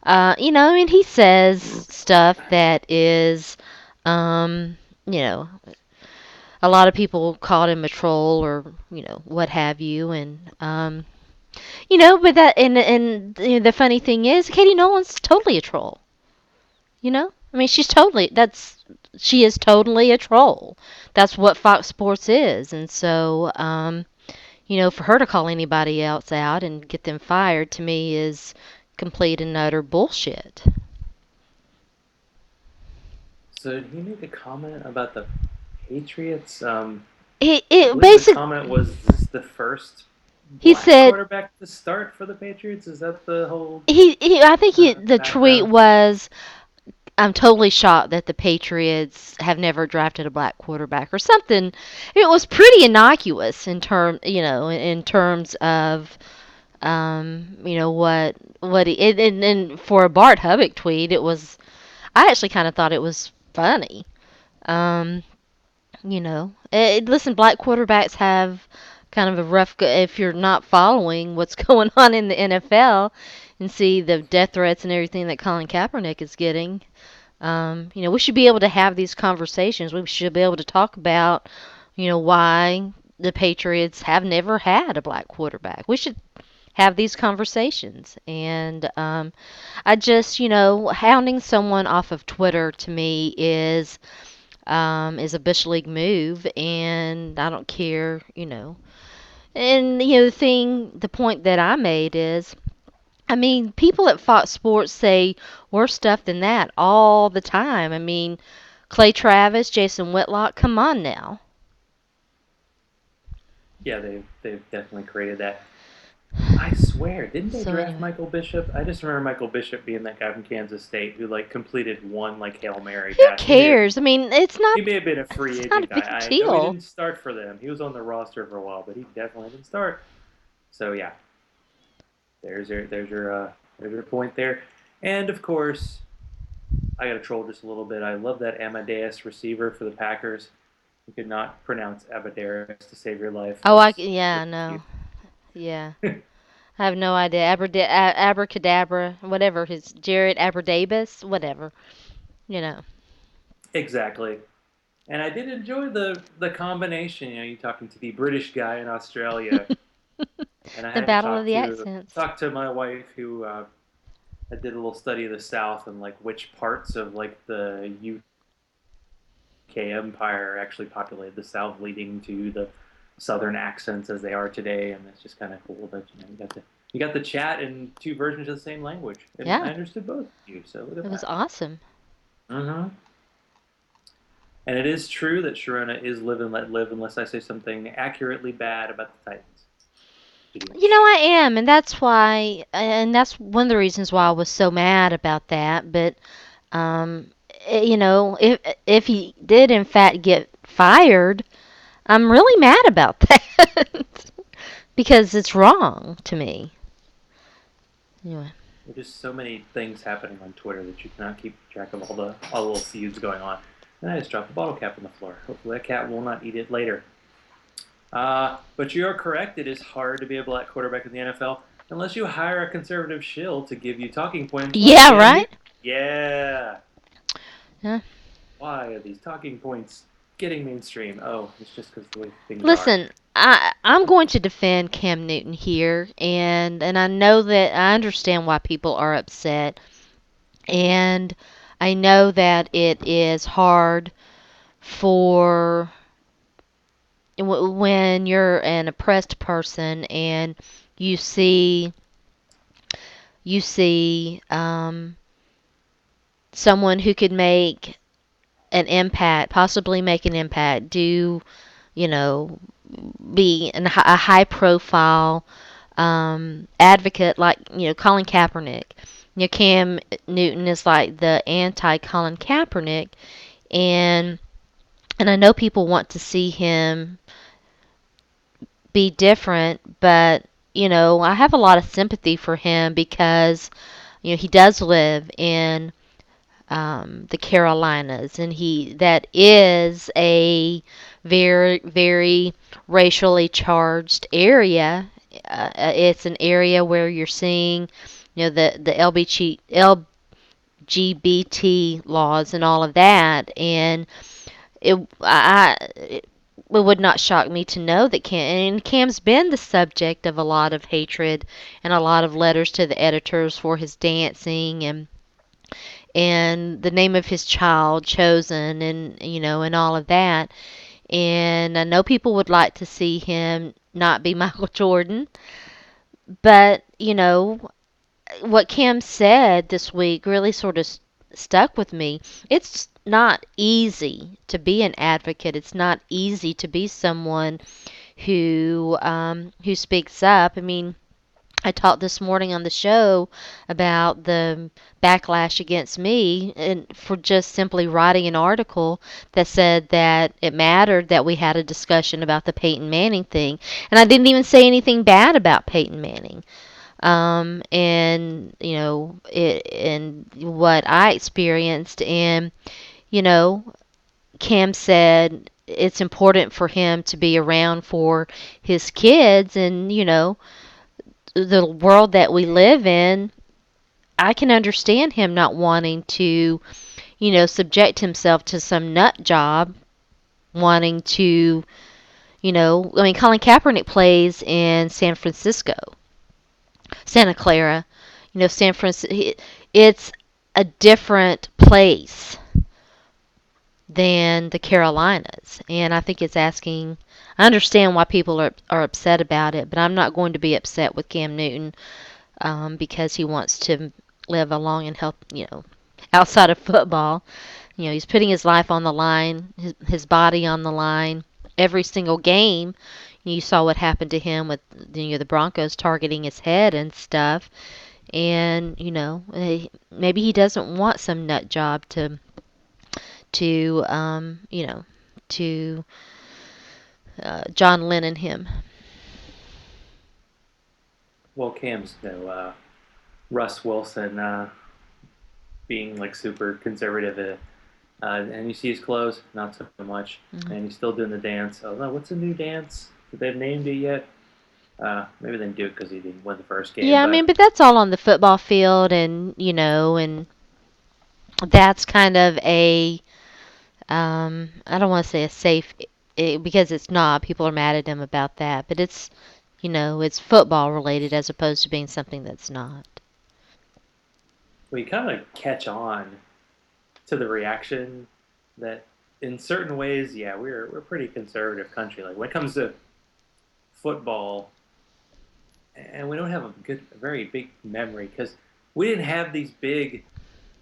Speaker 2: I mean, he says stuff that is, um, you know, a lot of people called him a troll, or what have you, and but that, and the funny thing is, Katie Nolan's totally a troll. I mean, she is totally a troll. That's what Fox Sports is, and so for her to call anybody else out and get them fired, to me, is complete and utter bullshit.
Speaker 1: So did he make a comment about the Patriots?
Speaker 2: It
Speaker 1: I
Speaker 2: it
Speaker 1: believe the
Speaker 2: basic
Speaker 1: comment was, "Is this the first?"
Speaker 2: He
Speaker 1: black
Speaker 2: said
Speaker 1: quarterback to start for the Patriots? Is that the whole
Speaker 2: I think the tweet
Speaker 1: background?
Speaker 2: was, I'm totally shocked that the Patriots have never drafted a black quarterback or something. It was pretty innocuous in terms of what he, and for a Bart Hubbock tweet, it was, I actually kind of thought it was funny. Um, listen, black quarterbacks have kind of a rough go if you're not following what's going on in the NFL and see the death threats and everything that Colin Kaepernick is getting. We should be able to have these conversations. We should be able to talk about, why the Patriots have never had a black quarterback. We should have these conversations. And I just, hounding someone off of Twitter to me is a bush league move, and I don't care, And the point that I made is, I mean, people at Fox Sports say worse stuff than that all the time. I mean, Clay Travis, Jason Whitlock, come on now.
Speaker 1: Yeah, they've definitely created that. I swear, didn't they
Speaker 2: So
Speaker 1: draft
Speaker 2: anyway,
Speaker 1: Michael Bishop? I just remember Michael Bishop being that guy from Kansas State who like completed one like Hail Mary
Speaker 2: who
Speaker 1: pass.
Speaker 2: cares? I mean,
Speaker 1: He may have been a free
Speaker 2: it's not a
Speaker 1: agent
Speaker 2: big
Speaker 1: guy. I know he
Speaker 2: deal.
Speaker 1: didn't start for them. He was on the roster for a while, but he definitely didn't start. So yeah, there's your point there. And of course, I got to troll just a little bit. I love that Amadeus receiver for the Packers. You could not pronounce Amadeus to save your life.
Speaker 2: Oh,
Speaker 1: That's
Speaker 2: yeah,
Speaker 1: really
Speaker 2: no, yeah. I have no idea. Abracadabra, whatever his Jared Aberdabus, whatever. You know,
Speaker 1: exactly. And I did enjoy the combination. You talking to the British guy in Australia, and I
Speaker 2: the
Speaker 1: had to
Speaker 2: Battle of the Accents.
Speaker 1: talk to my wife who I did a little study of the South and like which parts of like the UK Empire actually populated the South, leading to the Southern accents as they are today. And it's just kind of cool that you got the chat in two versions of the same language, and
Speaker 2: Yeah,
Speaker 1: I understood both of you. So look
Speaker 2: it
Speaker 1: at
Speaker 2: was
Speaker 1: that.
Speaker 2: awesome.
Speaker 1: Mm-hmm. And it is true that Sharona is live and let live unless I say something accurately bad about the Titans.
Speaker 2: I am, and that's one of the reasons why I was so mad about that. But if he did in fact get fired, I'm really mad about that because it's wrong to me. Anyway,
Speaker 1: There's just so many things happening on Twitter that you cannot keep track of all the little feuds going on. And I just dropped a bottle cap on the floor. Hopefully that cat will not eat it later. But you are correct. It is hard to be a black quarterback in the NFL unless you hire a conservative shill to give you talking points like
Speaker 2: yeah,
Speaker 1: Cam
Speaker 2: right.
Speaker 1: Newton. Yeah.
Speaker 2: Yeah.
Speaker 1: Why are these talking points getting mainstream? Oh, it's just because the way things are.
Speaker 2: Listen, I'm going to defend Cam Newton here, and I know that I understand why people are upset, and I know that it is hard for when you're an oppressed person and you see you see someone who could make an impact, possibly make an impact, do you know be a high profile advocate like Colin Kaepernick. Cam Newton is like the anti Colin Kaepernick, and I know people want to see him be different, but I have a lot of sympathy for him because he does live in the Carolinas, and that is a very, very racially charged area. It's an area where you're seeing, the LGBT laws and all of that, and it would not shock me to know that Cam's been the subject of a lot of hatred and a lot of letters to the editors for his dancing and the name of his child chosen, and and all of that. And I know people would like to see him not be Michael Jordan, but what Cam said this week really sort of stuck with me. It's not easy to be an advocate. It's not easy to be someone who speaks up. I mean, I talked this morning on the show about the backlash against me and for just simply writing an article that said that it mattered that we had a discussion about the Peyton Manning thing. And I didn't even say anything bad about Peyton Manning. And and what I experienced, and you know, Cam said it's important for him to be around for his kids, and the world that we live in, I can understand him not wanting to, subject himself to some nut job, wanting to, I mean, Colin Kaepernick plays in San Francisco, Santa Clara, San Francisco. It's a different place than the Carolinas, and I think it's asking. I understand why people are upset about it, but I'm not going to be upset with Cam Newton because he wants to live a long and health, outside of football. He's putting his life on the line, his body on the line. Every single game, you saw what happened to him with the Broncos targeting his head and stuff. And maybe he doesn't want some nut job to to John Lennon him.
Speaker 1: Well, Cam's no Russ Wilson being like super conservative. And you see his clothes, not so much.
Speaker 2: Mm-hmm.
Speaker 1: And he's still doing the dance. Oh no, what's the new dance? Did they've named it yet? Maybe they didn't do it because he didn't win the first game.
Speaker 2: Yeah, I mean,
Speaker 1: But
Speaker 2: but that's all on the football field, and that's kind of a I don't want to say a safe because it's not. People are mad at him about that, but it's football related as opposed to being something that's not.
Speaker 1: we kind of catch on to the reaction that in certain ways, yeah, we're a pretty conservative country. Like when it comes to football, and we don't have a very big memory because we didn't have these big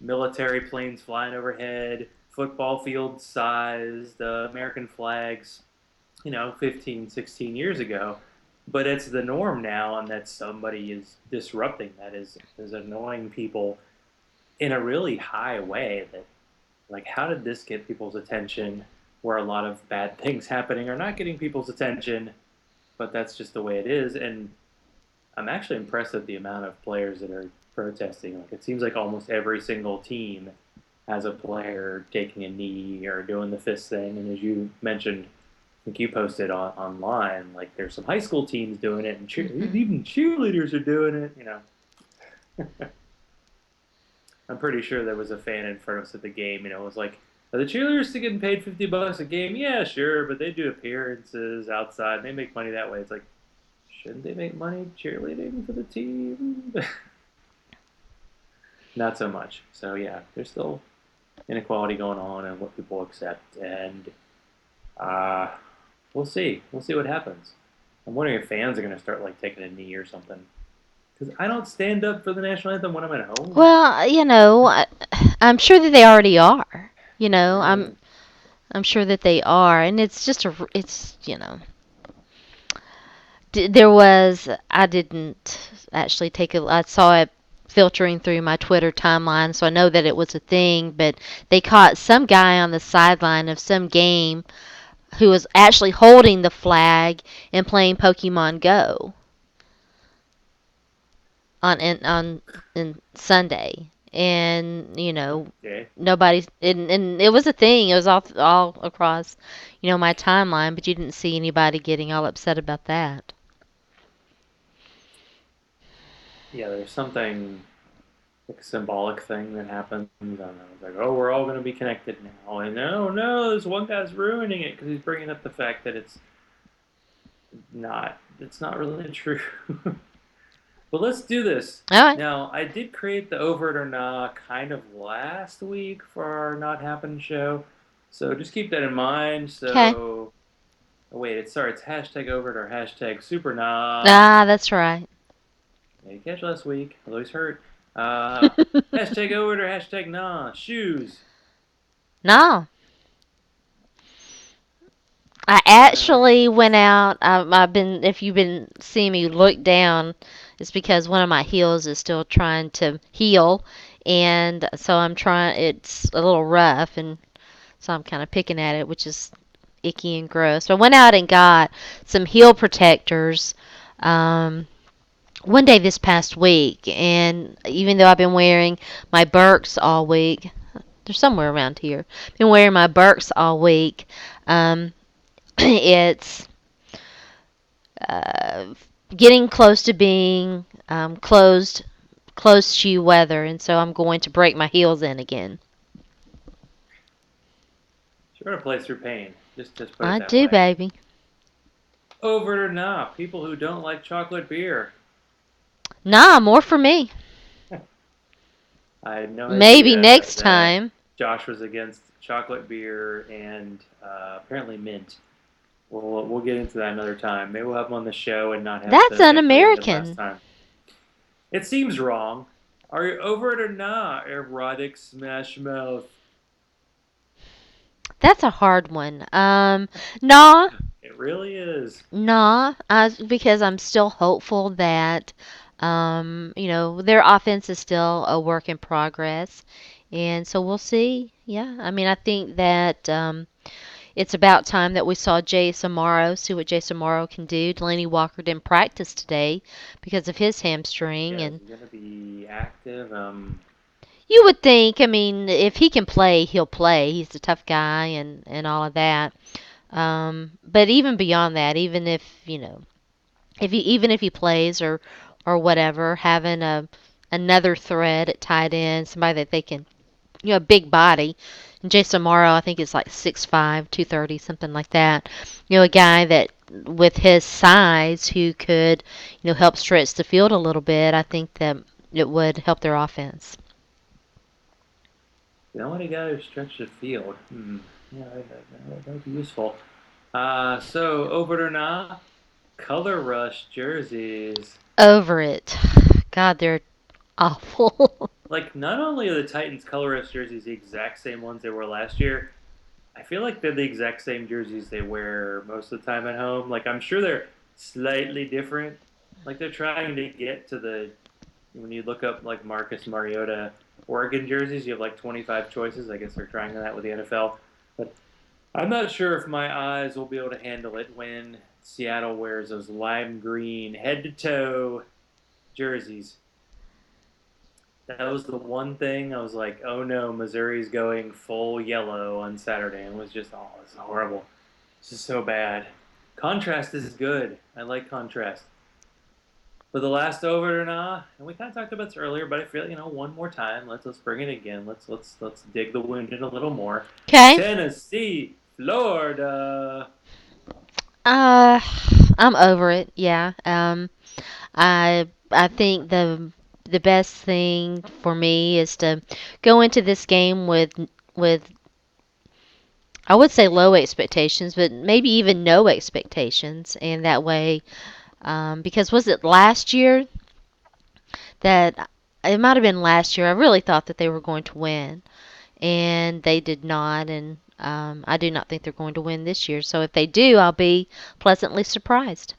Speaker 1: military planes flying overhead, football field sized American flags, 15, 16 years ago. But it's the norm now, and that somebody is disrupting that is annoying people in a really high way. That like, how did this get people's attention? Where a lot of bad things happening are not getting people's attention, but that's just the way it is. And I'm actually impressed at the amount of players that are protesting. Like it seems like almost every single team has a player taking a knee or doing the fist thing. And as you mentioned, I think you posted online, like there's some high school teams doing it, and
Speaker 2: Hmm.
Speaker 1: even cheerleaders are doing it. I'm pretty sure there was a fan in front of us at the game. It was like, are the cheerleaders still getting paid $50 a game? Yeah, sure, but they do appearances outside, and they make money that way. It's like, shouldn't they make money cheerleading for the team? Not so much. So yeah, there's still inequality going on and what people accept, and uh, we'll see. We'll see what happens. I'm wondering if fans are going to start like taking a knee or something. Because I don't stand up for the national anthem when I'm at home.
Speaker 2: Well, I'm sure that they already are. You know,
Speaker 1: Really?
Speaker 2: I'm sure that they are, and it's just it's there was I didn't actually take a I saw it filtering through my Twitter timeline, so I know that it was a thing, but they caught some guy on the sideline of some game who was actually holding the flag and playing Pokemon Go on Sunday. And
Speaker 1: Okay.
Speaker 2: nobody and it was a thing. It was all across my timeline, but you didn't see anybody getting all upset about that.
Speaker 1: Yeah, there's something like a symbolic thing that happens. I don't know. It's like, oh, we're all going to be connected now. And oh, no, this one guy's ruining it because he's bringing up the fact that it's not really true. But let's do this.
Speaker 2: All right.
Speaker 1: Now, I did create the over it or not kind of last week for our not happen show. So just keep that in mind.
Speaker 2: Okay.
Speaker 1: So, oh, wait, it's hashtag over it or hashtag super nah.
Speaker 2: Ah, that's right.
Speaker 1: Yeah, you catch last week. I always hurt. Uh, hashtag over it or hashtag nah. Shoes.
Speaker 2: No. I
Speaker 1: Let's
Speaker 2: actually
Speaker 1: see.
Speaker 2: went out. I've been, if you've been seeing me look down, it's because one of my heels is still trying to heal, and so I'm trying. It's a little rough, and so I'm kind of picking at it, which is icky and gross. So I went out and got some heel protectors. Um, One day this past week, and even though I've been wearing my Birks all week, they're somewhere around here. Been wearing my Birks all week. Um, it's uh, getting close to being closed shoe weather, and so I'm going to break my heels in again.
Speaker 1: Sure to play through pain. Just put it
Speaker 2: I
Speaker 1: that
Speaker 2: do,
Speaker 1: way.
Speaker 2: baby.
Speaker 1: Over it or not, people who don't like chocolate beer.
Speaker 2: Nah, more for me.
Speaker 1: I had no
Speaker 2: Maybe
Speaker 1: idea
Speaker 2: next
Speaker 1: that
Speaker 2: time.
Speaker 1: Josh was against chocolate beer and apparently mint. We'll get into that another time. Maybe we'll have him on the show and not have
Speaker 2: That's
Speaker 1: to answer like we did last
Speaker 2: un-American.
Speaker 1: time. It seems wrong. Are you over it or not, erotic smash mouth?
Speaker 2: That's a hard one. Nah,
Speaker 1: It really is.
Speaker 2: nah, because I'm still hopeful that, their offense is still a work in progress. And so we'll see. Yeah, I mean, I think that it's about time that we saw Jay Samaro, see what Jay Samaro can do. Delaney Walker didn't practice today because of his hamstring.
Speaker 1: Yeah, is
Speaker 2: And
Speaker 1: he gonna be active?
Speaker 2: you would think, I mean, if he can play, he'll play. He's a tough guy and all of that. But even beyond that, even if, even if he plays or whatever, having another thread at tight end, somebody that they can, a big body. And Jason Morrow, I think is like 6'5", 230, something like that. A guy that with his size who could, help stretch the field a little bit. I think that it would help their offense.
Speaker 1: The only guy who stretched the field. Yeah, that would be useful. So over it or not, color rush jerseys.
Speaker 2: Over it. God, they're awful.
Speaker 1: Like, not only are the Titans color rush jerseys the exact same ones they were last year, I feel like they're the exact same jerseys they wear most of the time at home. Like, I'm sure they're slightly different. Like, they're trying to get to the when you look up like Marcus Mariota Oregon jerseys, you have like 25 choices. I guess they're trying that with the NFL. But I'm not sure if my eyes will be able to handle it when Seattle wears those lime green head to toe jerseys. That was the one thing I was like, oh no, Missouri's going full yellow on Saturday, and it was just, oh, this is horrible. This is so bad. Contrast is good. I like contrast. For the last over or not, and we kind of talked about this earlier, but I feel one more time. Let's bring it again. Let's dig the wound in a little more.
Speaker 2: Okay.
Speaker 1: Tennessee, Florida.
Speaker 2: Uh, I'm over it. Yeah. I think the best thing for me is to go into this game with I would say low expectations, but maybe even no expectations, and that way, because was it last year that it might have been last year? I really thought that they were going to win, and they did not, and I do not think they're going to win this year. So if they do, I'll be pleasantly surprised.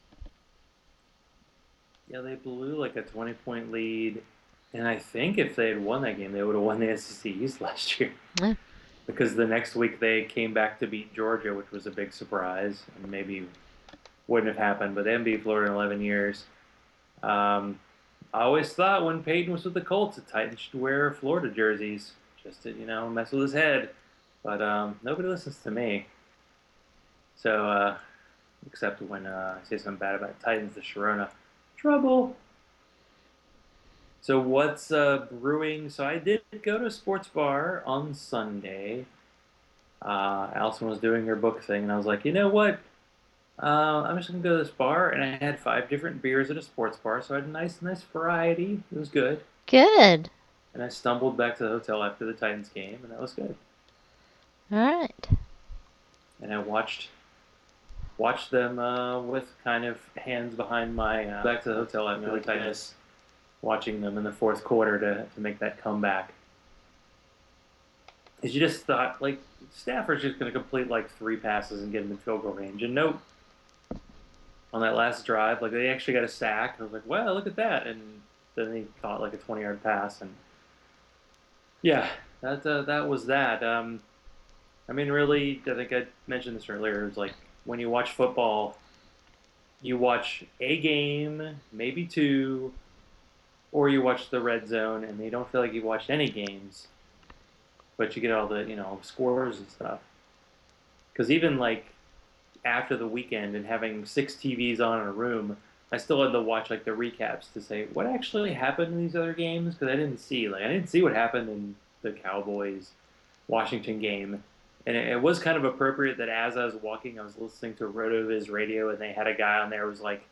Speaker 1: Yeah, they blew like a 20-point lead, and I think if they had won that game, they would have won the SEC East last year.
Speaker 2: Yeah.
Speaker 1: Because the next week they came back to beat Georgia, which was a big surprise, and maybe wouldn't have happened. But they haven't beat Florida in 11 years. Um, I always thought when Peyton was with the Colts, the Titans should wear Florida jerseys just to mess with his head. But nobody listens to me. So except when I say something bad about Titans, the Sharona trouble. So what's brewing? So I did go to a sports bar on Sunday. Allison was doing her book thing, and I was like, you know what? I'm just gonna go to this bar, and I had 5 different beers at a sports bar, so I had a nice variety. It was good.
Speaker 2: Good.
Speaker 1: And I stumbled back to the hotel after the Titans game, and that was good.
Speaker 2: All right.
Speaker 1: And I watched them with kind of hands behind my back to the hotel after the Titans, watching them in the fourth quarter to make that comeback. is you just thought like Stafford's just going to complete like 3 passes and get him in field goal range, and nope. On that last drive, like they actually got a sack. I was like, wow, look at that, and then he caught like a 20-yard pass, and yeah, that was that. I mean, really, I think I mentioned this earlier. It's like when you watch football, you watch a game, maybe two, or you watch the red zone, and you don't feel like you watched any games, but you get all the scores and stuff. Because even like after the weekend and having 6 TVs on in a room, I still had to watch like the recaps to say what actually happened in these other games because I didn't see what happened in the Cowboys Washington game. And it was kind of appropriate that as I was walking, I was listening to RotoViz radio, and they had a guy on there who was like,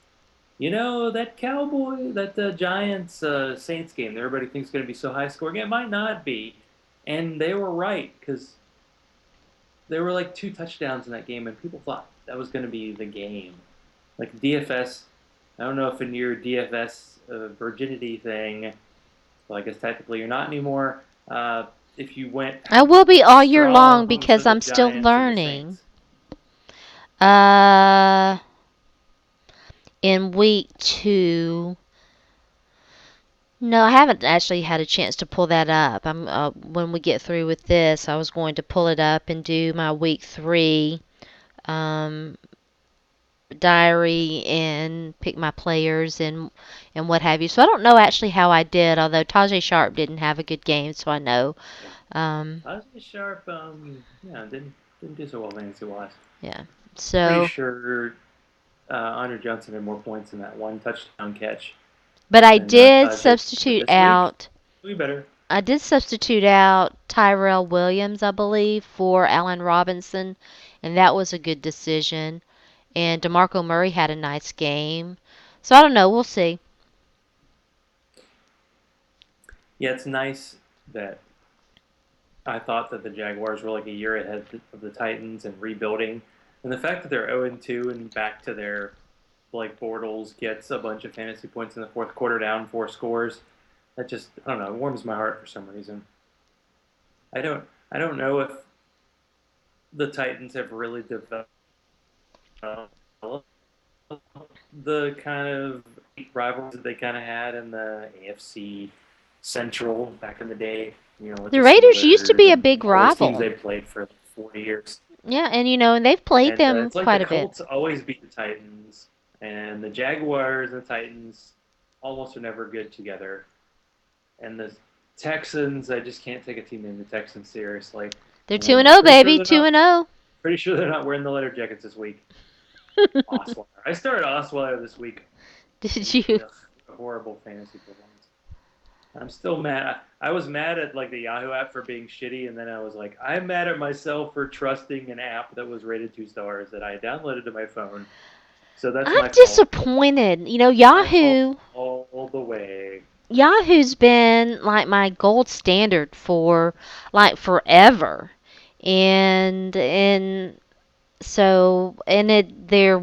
Speaker 1: that Giants Saints game that everybody thinks is going to be so high scoring. It might not be. And they were right because there were like 2 touchdowns in that game, and people thought that was going to be the game. Like DFS, I don't know if in your DFS virginity thing, well, I guess technically you're not anymore. If you went
Speaker 2: I will be all year long
Speaker 1: strong for
Speaker 2: because
Speaker 1: the
Speaker 2: I'm still
Speaker 1: Giants and the
Speaker 2: learning.
Speaker 1: Saints.
Speaker 2: Uh, in week 2, no, I haven't actually had a chance to pull that up. I'm when we get through with this, I was going to pull it up and do my week 3 um, diary and pick my players and what have you. So I don't know actually how I did, although Tajay Sharp didn't have a good game, so I know. Um,
Speaker 1: Ozzie Sharp, yeah, didn't do so well fantasy wise.
Speaker 2: yeah.
Speaker 1: Pretty
Speaker 2: So,
Speaker 1: sure Andre Johnson had more points in that 1 touchdown catch
Speaker 2: but
Speaker 1: than Tajay. But this week, we better.
Speaker 2: I did substitute out Tyrell Williams, I believe, for Allen Robinson, and that was a good decision. And DeMarco Murray had a nice game. So I don't know. We'll see.
Speaker 1: Yeah, it's nice that I thought that the Jaguars were like a year ahead of the Titans and rebuilding, and the fact that they're 0-2 and back to their Blake Bortles gets a bunch of fantasy points in the fourth quarter, down 4 scores. That just I don't know, it warms my heart for some reason. I don't know if the Titans have really developed the kind of rivalries that they kind of had in the AFC Central back in the day. With
Speaker 2: The
Speaker 1: the
Speaker 2: Raiders used to
Speaker 1: Steelers
Speaker 2: be a
Speaker 1: and
Speaker 2: big
Speaker 1: all those teams
Speaker 2: rival.
Speaker 1: they played for 40 years.
Speaker 2: Yeah, and and they've played
Speaker 1: And
Speaker 2: them
Speaker 1: it's like the
Speaker 2: quite a bit.
Speaker 1: Colts always beat the Titans, and the Jaguars and the Titans almost are never good together. And the Texans, I just can't take a team named the Texans seriously.
Speaker 2: They're 2 and
Speaker 1: And
Speaker 2: 0, baby. 2 and 0.
Speaker 1: pretty sure they're not wearing the letter jackets this week. Osweiler. I started Osweiler this week.
Speaker 2: Did
Speaker 1: And,
Speaker 2: you?
Speaker 1: ugh, a horrible fantasy performance. I'm still mad. I was mad at like the Yahoo app for being shitty, and then I was like, I'm mad at myself for trusting an app that was rated 2 stars that I downloaded to my phone. So that's
Speaker 2: I'm
Speaker 1: my fault.
Speaker 2: disappointed.
Speaker 1: My fault all the way.
Speaker 2: Yahoo's been like my gold standard for like forever. And so and their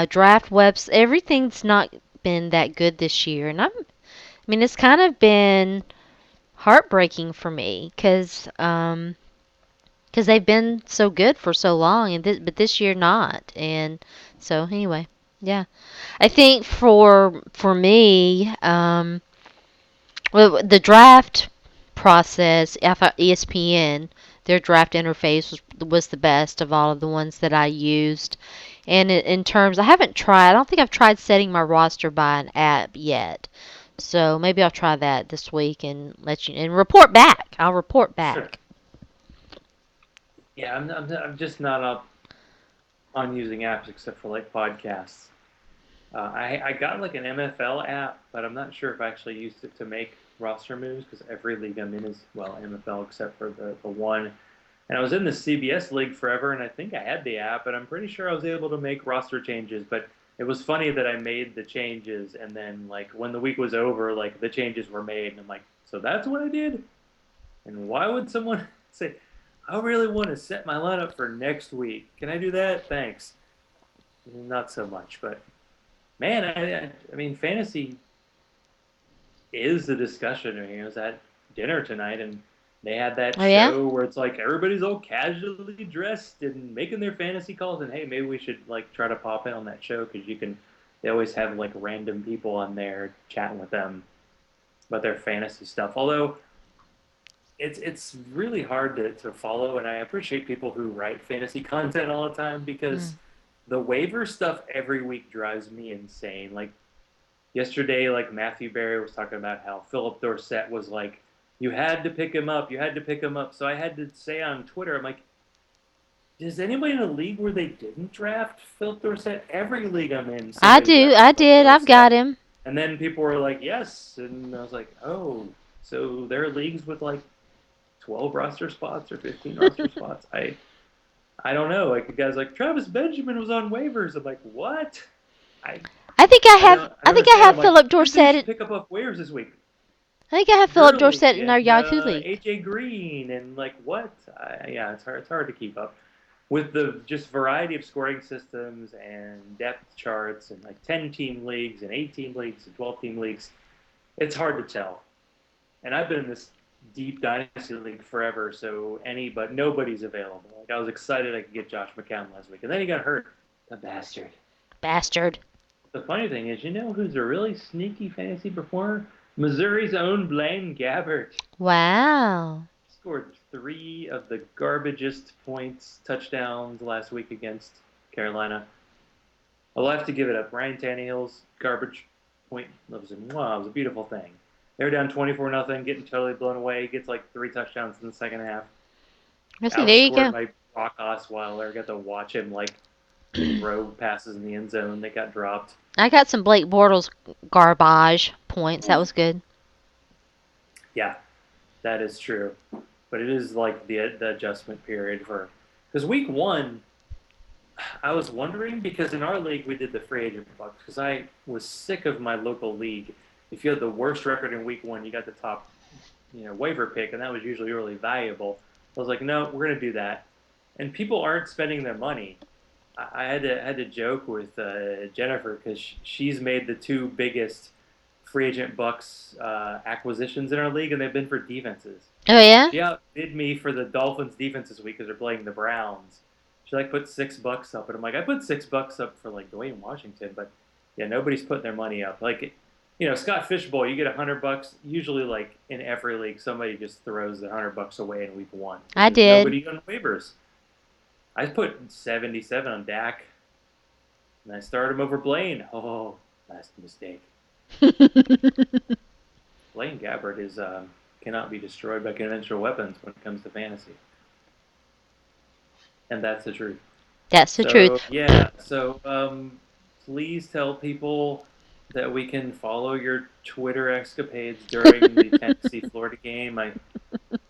Speaker 2: draft webs everything's not been that good this year. And I mean it's kind of been heartbreaking for me cuz they've been so good for so long and but this year not. And so anyway, yeah. I think for me, well, the draft process, I thought ESPN, their draft interface was the best of all of the ones that I used. And in terms, I don't think I've tried setting my roster by an app yet. So maybe I'll try that this week and let you and report back. I'll report
Speaker 1: Sure.
Speaker 2: back.
Speaker 1: Yeah, I'm just not up on using apps except for like podcasts. I got like an MFL app, but I'm not sure if I actually used it to make roster moves because every league I'm in is, well, MFL except for the one. And I was in the CBS league forever, and I think I had the app, and I'm pretty sure I was able to make roster changes. But it was funny that I made the changes, and then like when the week was over, like the changes were made, and I'm like, so that's what I did? And why would someone say, I really want to set my lineup for next week? Can I do that? Thanks. Not so much, but man, I mean, fantasy is the discussion. I was at dinner tonight, and They had that
Speaker 2: Oh yeah.
Speaker 1: show where it's like everybody's all casually dressed and making their fantasy calls, and hey, maybe we should like try to pop in on that show because you can. They always have like random people on there chatting with them about their fantasy stuff. Although it's really hard to follow, and I appreciate people who write fantasy content all the time because
Speaker 2: Mm.
Speaker 1: the waiver stuff every week drives me insane. Like yesterday, like Matthew Berry was talking about how Philip Dorsett was like, you had to pick him up, you had to pick him up. So I had to say on Twitter, I'm like, does anybody in a league where they didn't draft Philip Dorsett? Every league I'm in,
Speaker 2: I
Speaker 1: somebody
Speaker 2: do.
Speaker 1: drafted
Speaker 2: I
Speaker 1: Philip
Speaker 2: did. I've
Speaker 1: Dorsett.
Speaker 2: got him.
Speaker 1: And then people were like, yes. And I was like, oh, so there are leagues with like 12 roster spots or 15 roster spots. I don't know. Like the guy's like Travis Benjamin was on waivers. I'm like, what? I
Speaker 2: I think I
Speaker 1: I
Speaker 2: have.
Speaker 1: don't I
Speaker 2: I
Speaker 1: don't
Speaker 2: think I
Speaker 1: understand. I'm
Speaker 2: have
Speaker 1: like,
Speaker 2: Philip
Speaker 1: who do you think you
Speaker 2: Dorsett.
Speaker 1: should pick up off waivers this week?
Speaker 2: I think I have Philip
Speaker 1: Your league
Speaker 2: Dorsett in our
Speaker 1: and
Speaker 2: Yahoo league.
Speaker 1: AJ Green and like what? Yeah, it's hard to keep up with the just variety of scoring systems and depth charts and like 10-team leagues and 8-team leagues and 12-team leagues. It's hard to tell. And I've been in this deep dynasty league forever, so but nobody's available. Like I was excited I could get Josh McCown last week, and then he got hurt. The bastard.
Speaker 2: Bastard.
Speaker 1: The funny thing is, you know who's a really sneaky fantasy performer? Missouri's own Blaine Gabbert.
Speaker 2: Wow.
Speaker 1: Scored 3 of the garbagest points, touchdowns last week against Carolina. I'll have to give it up. Ryan Tannehill's garbage point was a beautiful thing. They were down 24-0, getting totally blown away. He gets like 3 touchdowns in the second half.
Speaker 2: I see. There you
Speaker 1: Outscored
Speaker 2: go.
Speaker 1: my Brock Osweiler. Got to watch him like throw passes in the end zone. They got dropped.
Speaker 2: I got some Blake Bortles garbage points. That
Speaker 1: Oof.
Speaker 2: was good.
Speaker 1: Yeah, that is true. But it is like the adjustment period for because week one, I was wondering because in our league we did the free agent bucks because I was sick of my local league. If you had the worst record in week one, you got the top, waiver pick, and that was usually really valuable. I was like, no, we're gonna do that, and people aren't spending their money. I had to joke with Jennifer because she's made the 2 biggest free agent bucks acquisitions in our league, and they've been for defenses.
Speaker 2: Oh yeah.
Speaker 1: She outbid me for the Dolphins defense this week because they're playing the Browns. She like put $6 up, and I'm like, I put $6 up for like Dwayne Washington, but yeah, nobody's putting their money up. Like, Scott Fishbowl, you get $100. Usually, like in every league, somebody just throws the $100 away in week one
Speaker 2: I
Speaker 1: because
Speaker 2: did.
Speaker 1: nobody on waivers. I put 77 on Dak, and I started him over Blaine. Oh, last mistake. Blaine Gabbert is cannot be destroyed by conventional weapons when it comes to fantasy, and that's the truth.
Speaker 2: That's the truth.
Speaker 1: So yeah, so please tell people that we can follow your Twitter escapades during the Tennessee Florida game.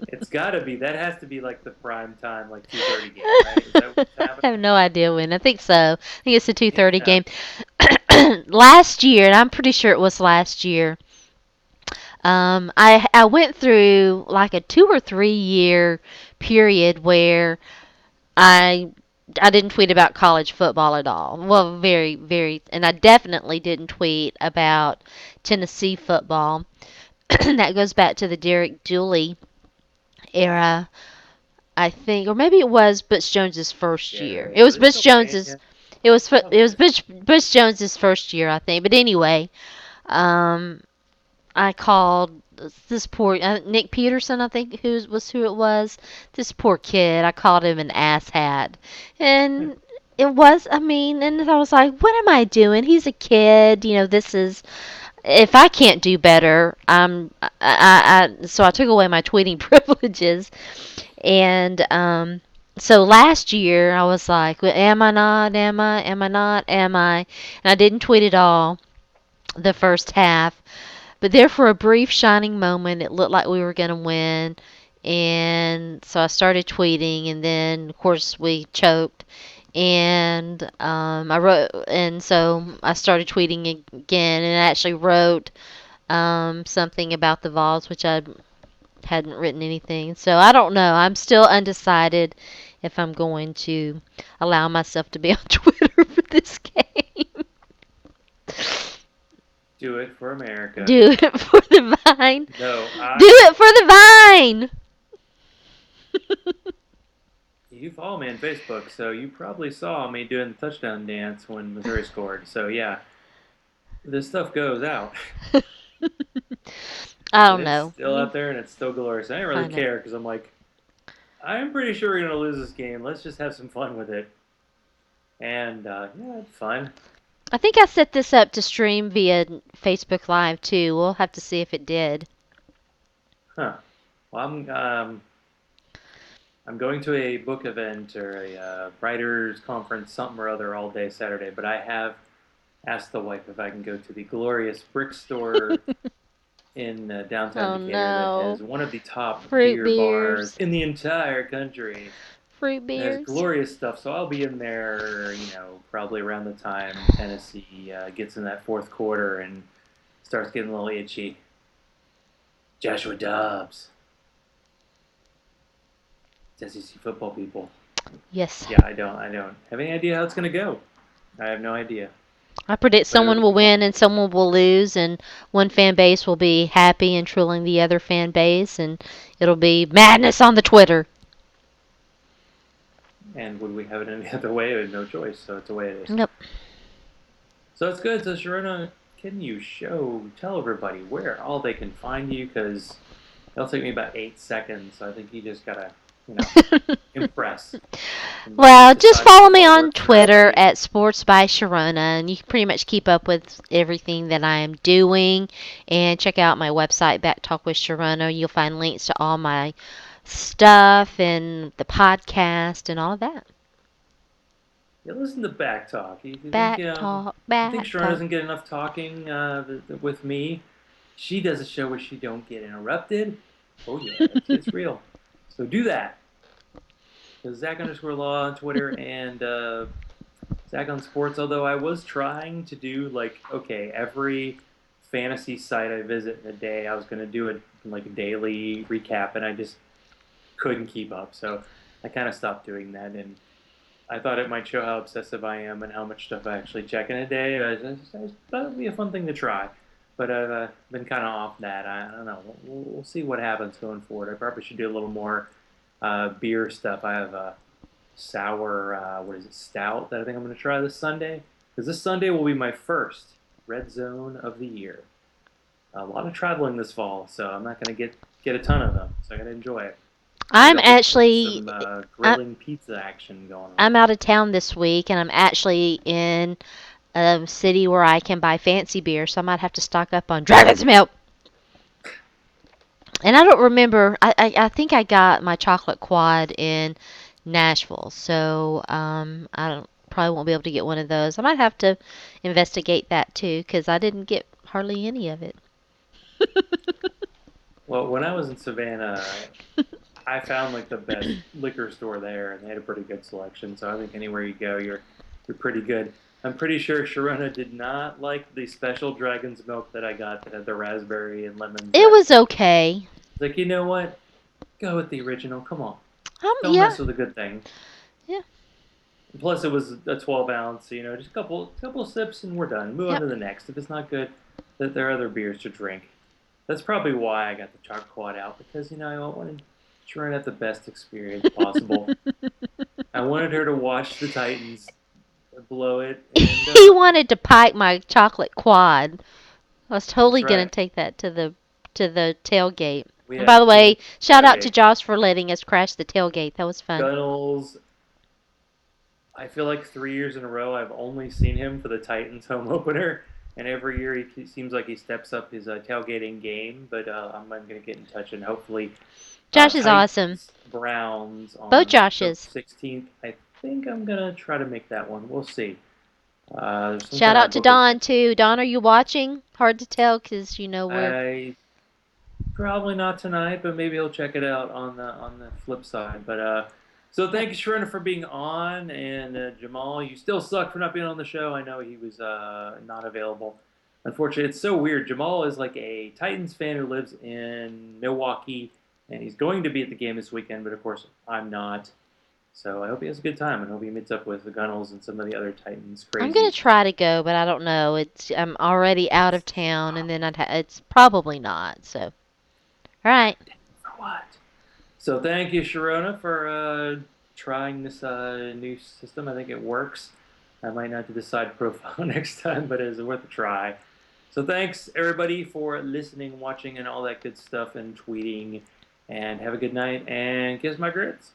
Speaker 1: It's got to be that has to be like the prime time, like 2:30 game, right? Is that what's
Speaker 2: I
Speaker 1: happening?
Speaker 2: have no idea when. I think so. I think it's a 2:30
Speaker 1: Yeah.
Speaker 2: game. Last year, and I'm pretty sure it was last year. I went through like a 2 or 3 year period where I I didn't tweet about college football at all. Well, very, and I definitely didn't tweet about Tennessee football. That goes back to the Derek Dooley era, I think, or maybe it was Butch Jones's first year.
Speaker 1: Yeah.
Speaker 2: It
Speaker 1: Are
Speaker 2: was
Speaker 1: they
Speaker 2: Butch
Speaker 1: still paying
Speaker 2: Jones's.
Speaker 1: you?
Speaker 2: It was
Speaker 1: Okay.
Speaker 2: Butch Jones's first year, I think. But anyway, um, I called this poor Nick Peterson, I think, who it was. This poor kid, I called him an asshat, and it was. I mean, and I was like, what am I doing? He's a kid, This is if I can't do better. So I took away my tweeting privileges, and so last year I was like, well, am I not? Am I? Am I not? Am I? And I didn't tweet at all the first half. But there for a brief shining moment, it looked like we were going to win. And so I started tweeting, and then, of course, we choked. And I wrote, and so I started tweeting again, and I actually wrote something about the Vols, which I hadn't written anything. So I don't know. I'm still undecided if I'm going to allow myself to be on Twitter for this game.
Speaker 1: Do it for America.
Speaker 2: Do it for the vine.
Speaker 1: No,
Speaker 2: Do it for the vine.
Speaker 1: You follow me on Facebook, so you probably saw me doing the touchdown dance when Missouri scored. So yeah, this stuff goes out,
Speaker 2: I
Speaker 1: and
Speaker 2: don't
Speaker 1: it's
Speaker 2: know.
Speaker 1: still out there, and it's still glorious. I didn't really
Speaker 2: I know.
Speaker 1: care because I'm like, I'm pretty sure we're gonna lose this game. Let's just have some fun with it. And yeah, it's fun.
Speaker 2: I think I set this up to stream via Facebook Live too. We'll have to see if it did.
Speaker 1: Huh. Well, I'm going to a book event or a writers conference, something or other, all day Saturday. But I have asked the wife if I can go to the glorious brick store in downtown
Speaker 2: Oh
Speaker 1: Decatur that
Speaker 2: no.
Speaker 1: has one of the top
Speaker 2: Fruit
Speaker 1: beer bars
Speaker 2: beers.
Speaker 1: in the entire country.
Speaker 2: Fruit
Speaker 1: It has
Speaker 2: beers.
Speaker 1: glorious stuff, so I'll be in there, probably around the time Tennessee gets in that fourth quarter and starts getting a little itchy. Joshua Dobbs, SEC football people.
Speaker 2: Yes.
Speaker 1: Yeah, I don't have any idea how it's gonna go. I have no idea,
Speaker 2: I predict
Speaker 1: but it'll
Speaker 2: someone will
Speaker 1: be fun.
Speaker 2: win and someone will lose, and one fan base will be happy and trolling the other fan base, and it'll be madness on the Twitter.
Speaker 1: And would we have it any other way? We have no choice, so it's the way it is.
Speaker 2: Yep.
Speaker 1: So it's good. So Sharona, can you tell everybody where all they can find you? Because it'll take me about 8 seconds. So I think you just gotta, you know, impress and
Speaker 2: Well, just
Speaker 1: decide
Speaker 2: follow me
Speaker 1: football
Speaker 2: on
Speaker 1: works for
Speaker 2: Twitter
Speaker 1: everybody.
Speaker 2: at Sports by Sharona, and you can pretty much keep up with everything that I am doing. And check out my website, Back Talk with Sharona. You'll find links to all my stuff and the podcast and all of that.
Speaker 1: Yeah, listen to back talk.
Speaker 2: Back talk,
Speaker 1: You think
Speaker 2: back
Speaker 1: Sharona
Speaker 2: talk.
Speaker 1: doesn't get enough talking with me? She does a show where she don't get interrupted. Oh yeah, it's real. So do that. So Zach underscore law on Twitter and Zach on sports. Although I was trying to do like okay, every fantasy site I visit in a day, I was going to do it like a daily recap, and I just couldn't keep up. So I kind of stopped doing that, and I thought it might show how obsessive I am and how much stuff I actually check in a day. I thought it would be a fun thing to try, but I've been kind of off that. I don't know. We'll see what happens going forward. I probably should do a little more beer stuff. I have a sour, what is it, stout that I think I'm going to try this Sunday. Because this Sunday will be my first red zone of the year. A lot of traveling this fall, so I'm not going to get a ton of them. So I got to enjoy it. Maybe
Speaker 2: I'm
Speaker 1: I'll get
Speaker 2: actually
Speaker 1: some
Speaker 2: I,
Speaker 1: grilling pizza action going on.
Speaker 2: I'm out of town this week, and I'm actually in a city where I can buy fancy beer, so I might have to stock up on Dragon's Milk. And I don't remember. I think I got my chocolate quad in Nashville, so I don't probably won't be able to get one of those. I might have to investigate that too, because I didn't get hardly any of it.
Speaker 1: Well, when I was in Savannah, I found like the best liquor store there, and they had a pretty good selection. So I think anywhere you go, you're pretty good. I'm pretty sure Sharona did not like the special dragon's milk that I got that had the raspberry and lemon
Speaker 2: It
Speaker 1: zest.
Speaker 2: was okay.
Speaker 1: It's like, you know what? Go with the original. Come on. Don't
Speaker 2: Yeah,
Speaker 1: mess with a good thing.
Speaker 2: yeah,
Speaker 1: Plus, it was a 12 ounce. Just a couple sips and we're done. Move on
Speaker 2: yep.
Speaker 1: to the next. If it's not good, there are other beers to drink. That's probably why I got the chocolate quad out because I wanted Sharona to have the best experience possible. I wanted her to watch the Titans blow it, and
Speaker 2: He wanted to pipe my chocolate quad. I was
Speaker 1: that's
Speaker 2: totally gonna
Speaker 1: right.
Speaker 2: take that to the tailgate.
Speaker 1: We
Speaker 2: And by the
Speaker 1: had
Speaker 2: way, shout out to
Speaker 1: tailgate.
Speaker 2: Josh for letting us crash the tailgate. That was fun.
Speaker 1: Gunnels. I feel like 3 years in a row I've only seen him for the Titans home opener, and every year he seems like he steps up his tailgating game. But I'm going to get in touch and hopefully
Speaker 2: Josh is awesome.
Speaker 1: Titans Browns
Speaker 2: Both
Speaker 1: on October
Speaker 2: Joshes.
Speaker 1: 16th. I think I'm gonna try to make that one. We'll see. There's some
Speaker 2: Shout
Speaker 1: kind
Speaker 2: out
Speaker 1: of
Speaker 2: to
Speaker 1: book event.
Speaker 2: Don too. Don, are you watching? Hard to tell because we're.
Speaker 1: I Probably not tonight, but maybe he'll check it out on the flip side. But so
Speaker 2: Yep.
Speaker 1: thank you, Sharona, for being on, and Jamal, you still suck for not being on the show. I know he was not available. Unfortunately, it's so weird. Jamal is like a Titans fan who lives in Milwaukee, and he's going to be at the game this weekend. But of course, I'm not. So I hope he has a good time, and hope he meets up with the Gunnels and some of the other Titans
Speaker 2: I'm gonna
Speaker 1: crazies.
Speaker 2: try to go, but I don't know. I'm already out of town, and then it's probably not. So, all right.
Speaker 1: For what? So thank you, Sharona, for trying this new system. I think it works. I might not decide profile next time, but it's worth a try. So thanks everybody for listening, watching, and all that good stuff, and tweeting. And have a good night, and kiss my grits.